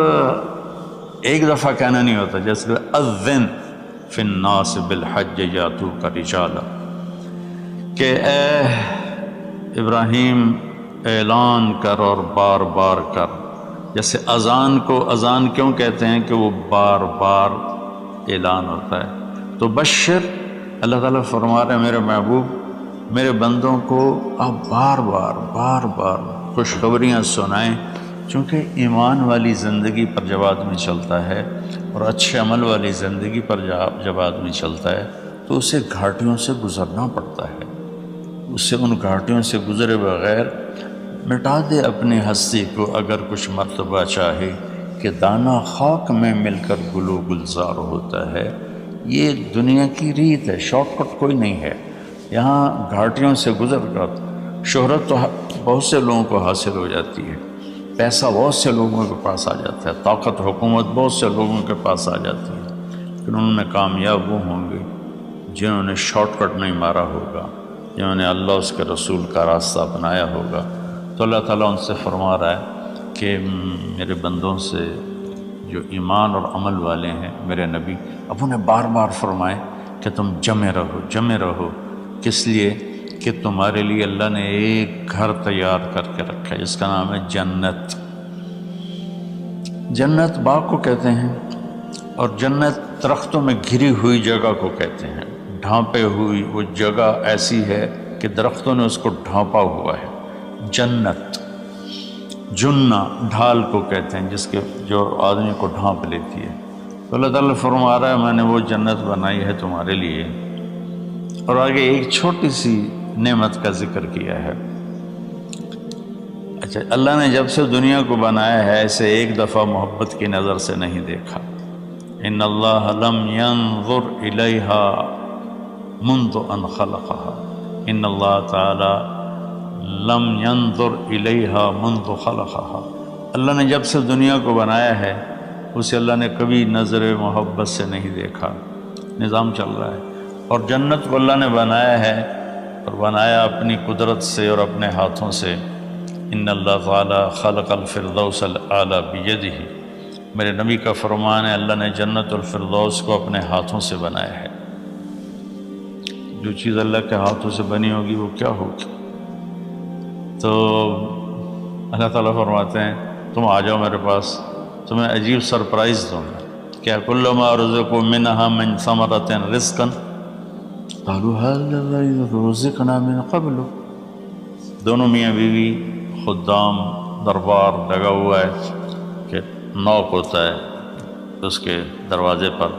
ایک دفعہ کہنا نہیں ہوتا، جیسے اذن فی الناس بالحج یاتوک رجالا، کہ اے ابراہیم اعلان کر اور بار بار کر. جیسے اذان کو اذان کیوں کہتے ہیں کہ وہ بار بار اعلان ہوتا ہے. تو بشر، اللہ تعالیٰ فرما رہے ہیں میرے محبوب، میرے بندوں کو آپ بار بار خوشخبریاں سنائیں، چونکہ ایمان والی زندگی پر جب آدمی چلتا ہے اور اچھے عمل والی زندگی پر جب آدمی چلتا ہے تو اسے گھاٹیوں سے گزرنا پڑتا ہے، اسے ان گھاٹیوں سے گزرے بغیر مٹا دے اپنی ہستی کو اگر کچھ مرتبہ چاہے کہ دانہ خاک میں مل کر گل و گلزار ہوتا ہے۔ یہ دنیا کی ریت ہے، شارٹ کٹ کوئی نہیں ہے۔ یہاں گھاٹیوں سے گزر کر شہرت تو بہت سے لوگوں کو حاصل ہو جاتی ہے، پیسہ بہت سے لوگوں کے پاس آ جاتا ہے، طاقت حکومت بہت سے لوگوں کے پاس آ جاتی ہے، لیکن ان میں کامیاب وہ ہوں گے جنہوں نے شارٹ کٹ نہیں مارا ہوگا، جنہوں نے اللہ اس کے رسول کا راستہ اپنایا ہوگا۔ تو اللہ تعالیٰ ان سے فرما رہا ہے کہ میرے بندوں سے جو ایمان اور عمل والے ہیں، میرے نبی اب انہیں بار بار فرمائے کہ تم جمے رہو، کس لیے کہ تمہارے لیے اللہ نے ایک گھر تیار کر کے رکھا ہے جس کا نام ہے جنت۔ جنت باغ کو کہتے ہیں، اور جنت درختوں میں گھری ہوئی جگہ کو کہتے ہیں۔ ڈھانپے ہوئی وہ جگہ ایسی ہے کہ درختوں نے اس کو ڈھانپا ہوا ہے۔ جنت جنہ ڈھال کو کہتے ہیں جس کے جو آدمی کو ڈھانپ لیتی ہے۔ تو اللہ تعالیٰ فرما رہا ہے میں نے وہ جنت بنائی ہے تمہارے لیے۔ اور آگے ایک چھوٹی سی نعمت کا ذکر کیا ہے۔ اچھا، اللہ نے جب سے دنیا کو بنایا ہے اسے ایک دفعہ محبت کی نظر سے نہیں دیکھا۔ ان اللہ لم ينظر الیہا منذ ان خلقها، ان اللہ تعالی لم ينظر الیہا منذ خلقها، اللہ نے جب سے دنیا کو بنایا ہے اسے اللہ نے کبھی نظر محبت سے نہیں دیکھا۔ نظام چل رہا ہے، اور جنت کو اللہ نے بنایا ہے اور بنایا اپنی قدرت سے اور اپنے ہاتھوں سے۔ ان اللہ تعالی خلق الفردوس الاعلی بیدہ، میرے نبی کا فرمان ہے اللہ نے جنت الفردوس کو اپنے ہاتھوں سے بنایا ہے۔ جو چیز اللہ کے ہاتھوں سے بنی ہوگی وہ کیا ہوگی؟ تو اللہ تعالیٰ فرماتے ہیں تم آ جاؤ میرے پاس، تمہیں عجیب سرپرائز دوں گا۔ کیا کل ما رزقوا منہا من ثمرۃ رزقا قالوا هذا الذی رزقنا من قبل، دونوں میاں بیوی خدام دربار لگا ہوا ہے کہ نوک ہوتا ہے اس کے دروازے پر،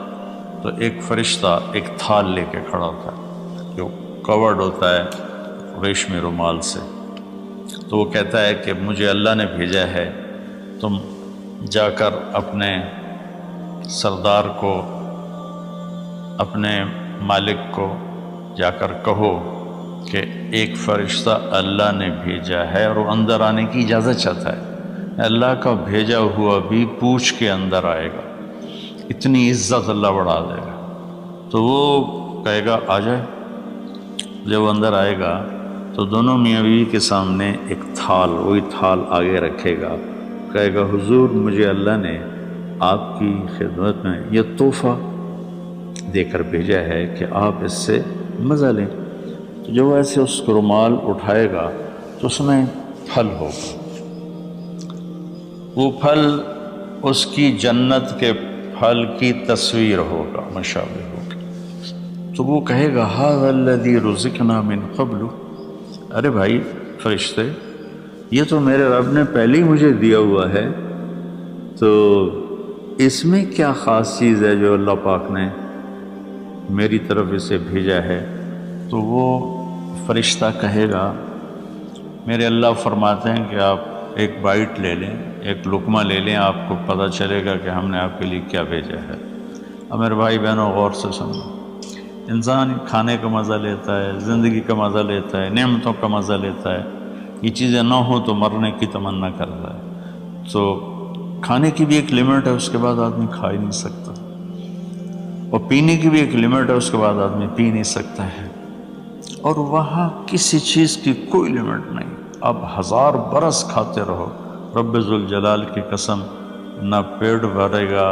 تو ایک فرشتہ ایک تھال لے کے کھڑا ہوتا ہے جو کورڈ ہوتا ہے ریشمی رومال سے، تو وہ کہتا ہے کہ مجھے اللہ نے بھیجا ہے، تم جا کر اپنے سردار کو، اپنے مالک کو جا کر کہو کہ ایک فرشتہ اللہ نے بھیجا ہے اور وہ اندر آنے کی اجازت چاہتا ہے۔ اللہ کا بھیجا ہوا بھی پوچھ کے اندر آئے گا، اتنی عزت اللہ بڑھا دے گا۔ تو وہ کہے گا آ جائے، جب وہ اندر آئے گا تو دونوں میاں بیوی کے سامنے ایک تھال، وہی تھال آگے رکھے گا، کہے گا حضور مجھے اللہ نے آپ کی خدمت میں یہ تحفہ دے کر بھیجا ہے کہ آپ اس سے مزہ لیں۔ تو جو ایسے اس کو رومال اٹھائے گا تو اس میں پھل ہوگا، وہ پھل اس کی جنت کے پھل کی تصویر ہوگا، مشابہ ہوگا۔ تو وہ کہے گا ھذا الذی رزقنا من قبل، ارے بھائی فرشتے یہ تو میرے رب نے پہلے ہی مجھے دیا ہوا ہے، تو اس میں کیا خاص چیز ہے جو اللہ پاک نے میری طرف اسے بھیجا ہے؟ تو وہ فرشتہ کہے گا میرے اللہ فرماتے ہیں کہ آپ ایک بائٹ لے لیں، ایک لقمہ لے لیں، آپ کو پتہ چلے گا کہ ہم نے آپ کے لیے کیا بھیجا ہے۔ اب میرے بھائی بہنوں غور سے سنو، انسان کھانے کا مزہ لیتا ہے، زندگی کا مزہ لیتا ہے، نعمتوں کا مزہ لیتا ہے، یہ چیزیں نہ ہوں تو مرنے کی تمنا کرتا ہے۔ تو کھانے کی بھی ایک لمٹ ہے، اس کے بعد آدمی کھا ہی نہیں سکتا، اور پینے کی بھی ایک لمٹ ہے، اس کے بعد آدمی پی نہیں سکتا ہے، اور وہاں کسی چیز کی کوئی لمٹ نہیں، اب 1000 برس کھاتے رہو، رب ذوالجلال کی قسم نہ پیٹ بھرے گا،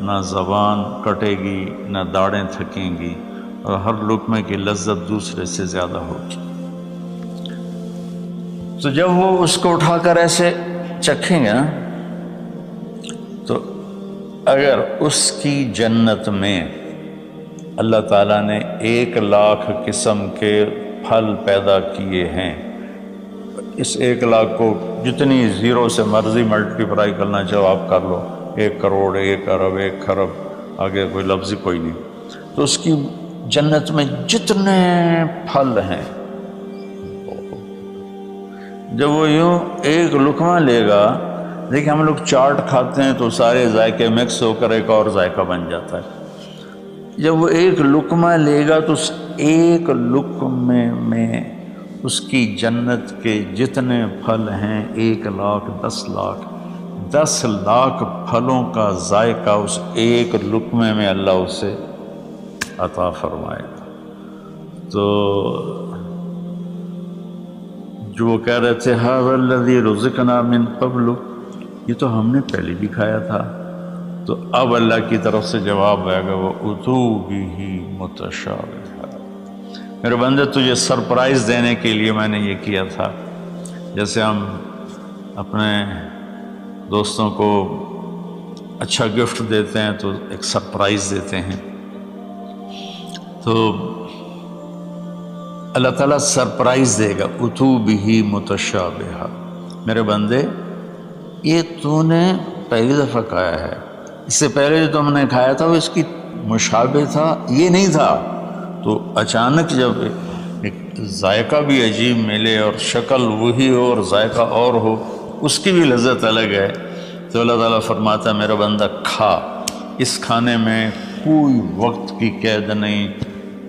نہ زبان کٹے گی، نہ داڑیں تھکیں گی، اور ہر لقمے کی لذت دوسرے سے زیادہ ہوگی۔ تو جب وہ اس کو اٹھا کر ایسے چکھیں گے نا، تو اگر اس کی جنت میں اللہ تعالیٰ نے 1,00,000 قسم کے پھل پیدا کیے ہیں، اس 1,00,000 کو جتنی زیرو سے مرضی ملٹیپلائی کرنا چاہو آپ کر لو، 1 کروڑ، 1 ارب، 1 خرب، آگے کوئی لفظ ہی کوئی نہیں۔ تو اس کی جنت میں جتنے پھل ہیں، جب وہ یوں ایک لقمہ لے گا، دیکھیں ہم لوگ چاٹ کھاتے ہیں تو سارے ذائقے مکس ہو کر ایک اور ذائقہ بن جاتا ہے۔ جب وہ ایک لقمہ لے گا تو اس ایک لقمے میں اس کی جنت کے جتنے پھل ہیں، 1,00,000، 10,00,000، 10,00,000 پھلوں کا ذائقہ اس ایک لقمے میں اللہ اسے عطا فرمائے گا۔ تو جو وہ کہہ رہے تھے ھذا الذی رزقنا من قبل، یہ تو ہم نے پہلے بھی کھایا تھا، تو اب اللہ کی طرف سے جواب آئے گا وہ اتوا بہ متشابہا، میرے بندے تجھے سرپرائز دینے کے لیے میں نے یہ کیا تھا۔ جیسے ہم اپنے دوستوں کو اچھا گفٹ دیتے ہیں تو ایک سرپرائز دیتے ہیں، تو اللہ تعالیٰ سرپرائز دے گا اتوا بہ متشابہا، میرے بندے یہ تو نے پہلی دفعہ کھایا ہے، اس سے پہلے جو تم نے کھایا تھا وہ اس کی مشابہ تھا، یہ نہیں تھا۔ تو اچانک جب ایک ذائقہ بھی عجیب ملے اور شکل وہی ہو اور ذائقہ اور ہو، اس کی بھی لذت الگ ہے، تو اللہ تعالیٰ فرماتا ہے میرا بندہ کھا، اس کھانے میں کوئی وقت کی قید نہیں،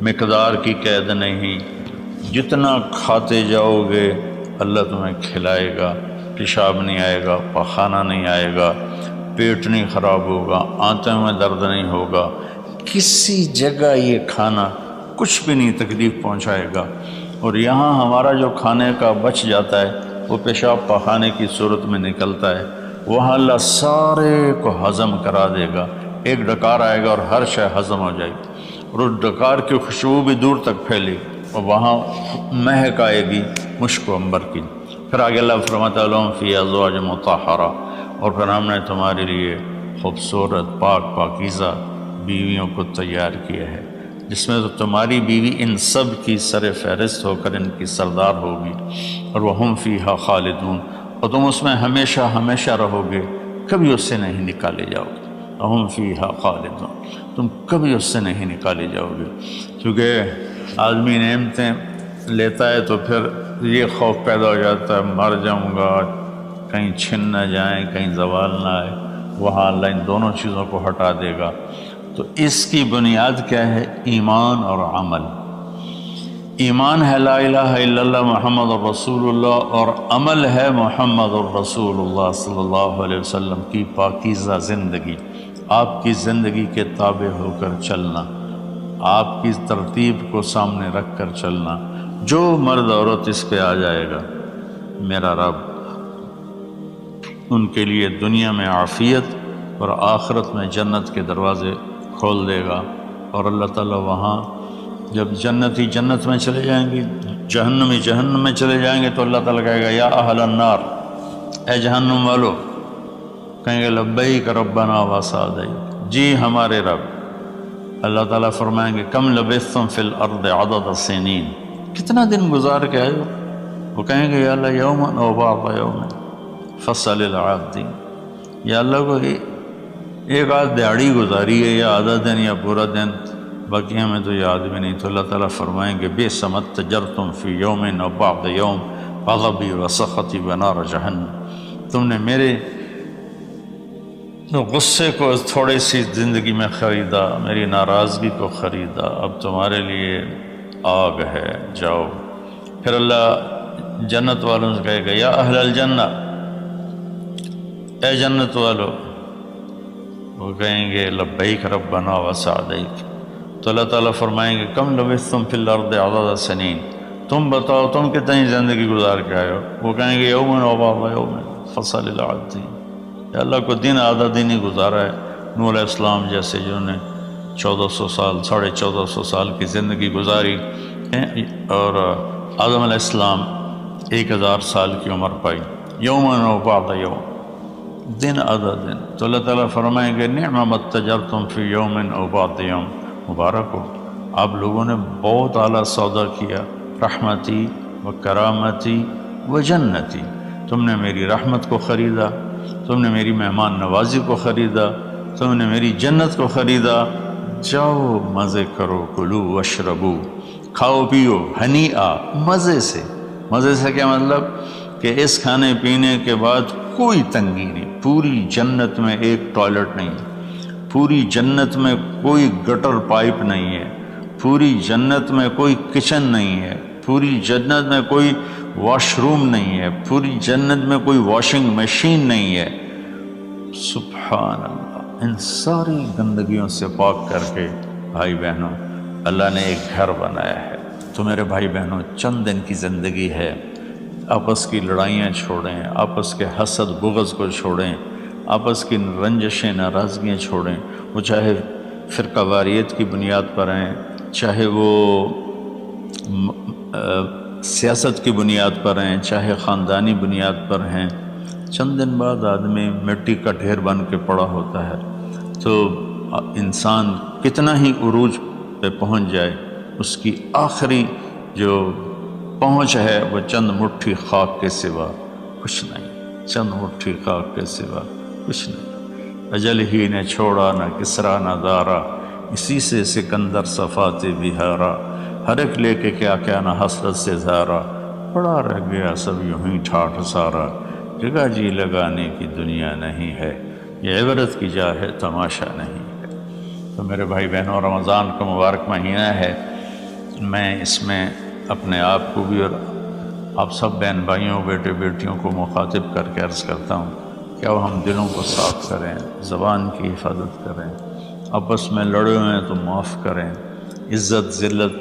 مقدار کی قید نہیں، جتنا کھاتے جاؤ گے اللہ تمہیں کھلائے گا، پیشاب نہیں آئے گا، پخانہ نہیں آئے گا، پیٹ نہیں خراب ہوگا، آنتوں میں درد نہیں ہوگا، کسی جگہ یہ کھانا کچھ بھی نہیں تکلیف پہنچائے گا۔ اور یہاں ہمارا جو کھانے کا بچ جاتا ہے وہ پیشاب پخانے کی صورت میں نکلتا ہے، وہاں اللہ سارے کو ہضم کرا دے گا، ایک ڈکار آئے گا اور ہر شے ہضم ہو جائے گی، اور اس ڈکار کی خوشبو بھی دور تک پھیلے گی، اور وہاں مہک آئے گی مشک و عنبر کی۔ پھر آگے اللہ فرماتا ہے لہم فیہا ازواج مطہرہ، اور پھر ہم نے تمہارے لیے خوبصورت پاک پاکیزہ بیویوں کو تیار کیا ہے، جس میں تو تمہاری بیوی ان سب کی سر فہرست ہو کر ان کی سردار ہوگی، اور وہم فیہا خالدون، اور تم اس میں ہمیشہ ہمیشہ رہو گے، کبھی اس سے نہیں نکالے جاؤ گے، وہم فیہا خالدون، تم کبھی اس سے نہیں نکالے جاؤ گے۔ کیونکہ آدمی نعمتیں لیتا ہے تو پھر یہ خوف پیدا ہو جاتا ہے مر جاؤں گا، کہیں چھن نہ جائیں، کہیں زوال نہ آئے، وہاں اللہ ان دونوں چیزوں کو ہٹا دے گا۔ تو اس کی بنیاد کیا ہے؟ ایمان اور عمل۔ ایمان ہے لا الہ الا اللہ محمد الرسول اللہ، اور عمل ہے محمد الرسول اللہ صلی اللہ علیہ وسلم کی پاکیزہ زندگی، آپ کی زندگی کے تابع ہو کر چلنا، آپ کی ترتیب کو سامنے رکھ کر چلنا۔ جو مرد عورت اس پہ آ جائے گا، میرا رب ان کے لیے دنیا میں عافیت اور آخرت میں جنت کے دروازے کھول دے گا، اور اللہ تعالیٰ وہاں جب جنتی جنت میں چلے جائیں گے، جہنمی جہنم میں چلے جائیں گے، تو اللہ تعالیٰ کہے گا یا اہل النار، اے جہنم والو، کہیں گے لبیک ربنا وسعدیک، جی ہمارے رب۔ اللہ تعالیٰ فرمائیں گے کم لبثتم فی الارض عدد سنین، کتنا دن گزار کے آئے ہو؟ وہ کہیں گے یا اللہ یوما او بعض یوم فصل العادین، یا اللہ کو ایک آدھ دیہڑی گزاری ہے، یا آدھا دن یا پورا دن، باقی ہمیں تو یاد بھی نہیں۔ تو اللہ تعالیٰ فرمائیں گے بئس ما اتجرتم فی یوم او بعض یوم غضبی وسخطی ونار جہنم، تم نے میرے غصے کو تھوڑی سی زندگی میں خریدا، میری ناراضگی کو خریدا، اب تمہارے لیے آگ ہے، جاؤ۔ پھر اللہ جنت والوں سے کہے گا یا اہل الجنہ، اے جنت والو، وہ کہیں گے لبیک ربنا وسعدیک، تو اللہ تعالیٰ فرمائیں گے کم لبثتم فی الارض عدد سنین، تم بتاؤ تم کتنی زندگی گزار کے آئے ہو؟ وہ کہیں گے یوم و بعض یوم فصل العادین، یا اللہ کو دن آدھا دن ہی گزارا ہے۔ نوح علیہ السلام جیسے جنہوں نے 1400 سال 1450 سال کی زندگی گزاری، اور آدم علیہ السلام 1000 سال کی عمر پائی، یوم و بعض یوم، دن آدھا دن۔ تو اللہ تعالیٰ فرمائیں گے نعم ما اتجرتم فی یوم او بعض یوم، مبارک ہو، آپ لوگوں نے بہت اعلیٰ سودا کیا، رحمتی و کرامتی وجنتی، تم نے میری رحمت کو خریدا، تم نے میری مہمان نوازی کو خریدا، تم نے میری جنت کو خریدا، جاؤ مزے کرو، کلو واشربو، کھاؤ پیو، ہنیئا، مزے سے۔ مزے سے کیا مطلب کہ اس کھانے پینے کے بعد کوئی تنگی نہیں، پوری جنت میں ایک ٹوائلٹ نہیں ہے، پوری جنت میں کوئی گٹر پائپ نہیں ہے، پوری جنت میں کوئی کچن نہیں ہے، پوری جنت میں کوئی واش روم نہیں ہے، پوری جنت میں کوئی واشنگ مشین نہیں ہے۔ سبحان اللہ، ان ساری گندگیوں سے پاک کر کے بھائی بہنوں اللہ نے ایک گھر بنایا ہے۔ تو میرے بھائی بہنوں چند دن کی زندگی ہے، آپس کی لڑائیاں چھوڑیں، آپس کے حسد بغض کو چھوڑیں، آپس کی رنجشیں ناراضگیاں چھوڑیں، وہ چاہے فرقہ واریت کی بنیاد پر ہیں، چاہے وہ سیاست کی بنیاد پر ہیں، چاہے خاندانی بنیاد پر ہیں۔ چند دن بعد آدمی مٹی کا ڈھیر بن کے پڑا ہوتا ہے، تو انسان کتنا ہی عروج پہ پہنچ جائے، اس کی آخری جو پہنچ ہے وہ چند مٹھی خاک کے سوا کچھ نہیں، چند مٹھی خاک کے سوا کچھ نہیں۔ اجل ہی نے چھوڑا نہ کسرا نہ دارا، اسی سے سکندر صفات بہارا، ہر ایک لے کے کیا کیا نہ حسرت سے زارا، پڑا رہ گیا سب یوں ہی ٹھاٹھ سارا، جگہ جی لگانے کی دنیا نہیں ہے، یہ عبرت کی جا ہے تماشا نہیں ہے۔ تو میرے بھائی بہنوں رمضان کا مبارک مہینہ ہے، میں اس میں اپنے آپ کو بھی اور آپ سب بہن بھائیوں بیٹے بیٹیوں کو مخاطب کر کے عرض کرتا ہوں کہ اب ہم دلوں کو صاف کریں، زبان کی حفاظت کریں، آپس میں لڑے ہوئے ہیں تو معاف کریں، عزت ذلت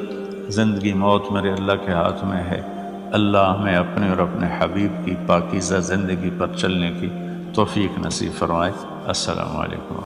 زندگی موت میرے اللہ کے ہاتھ میں ہے۔ اللہ ہمیں اپنے اور اپنے حبیب کی پاکیزہ زندگی پر چلنے کی توفیق نصیب فرمائے۔ السلام علیکم۔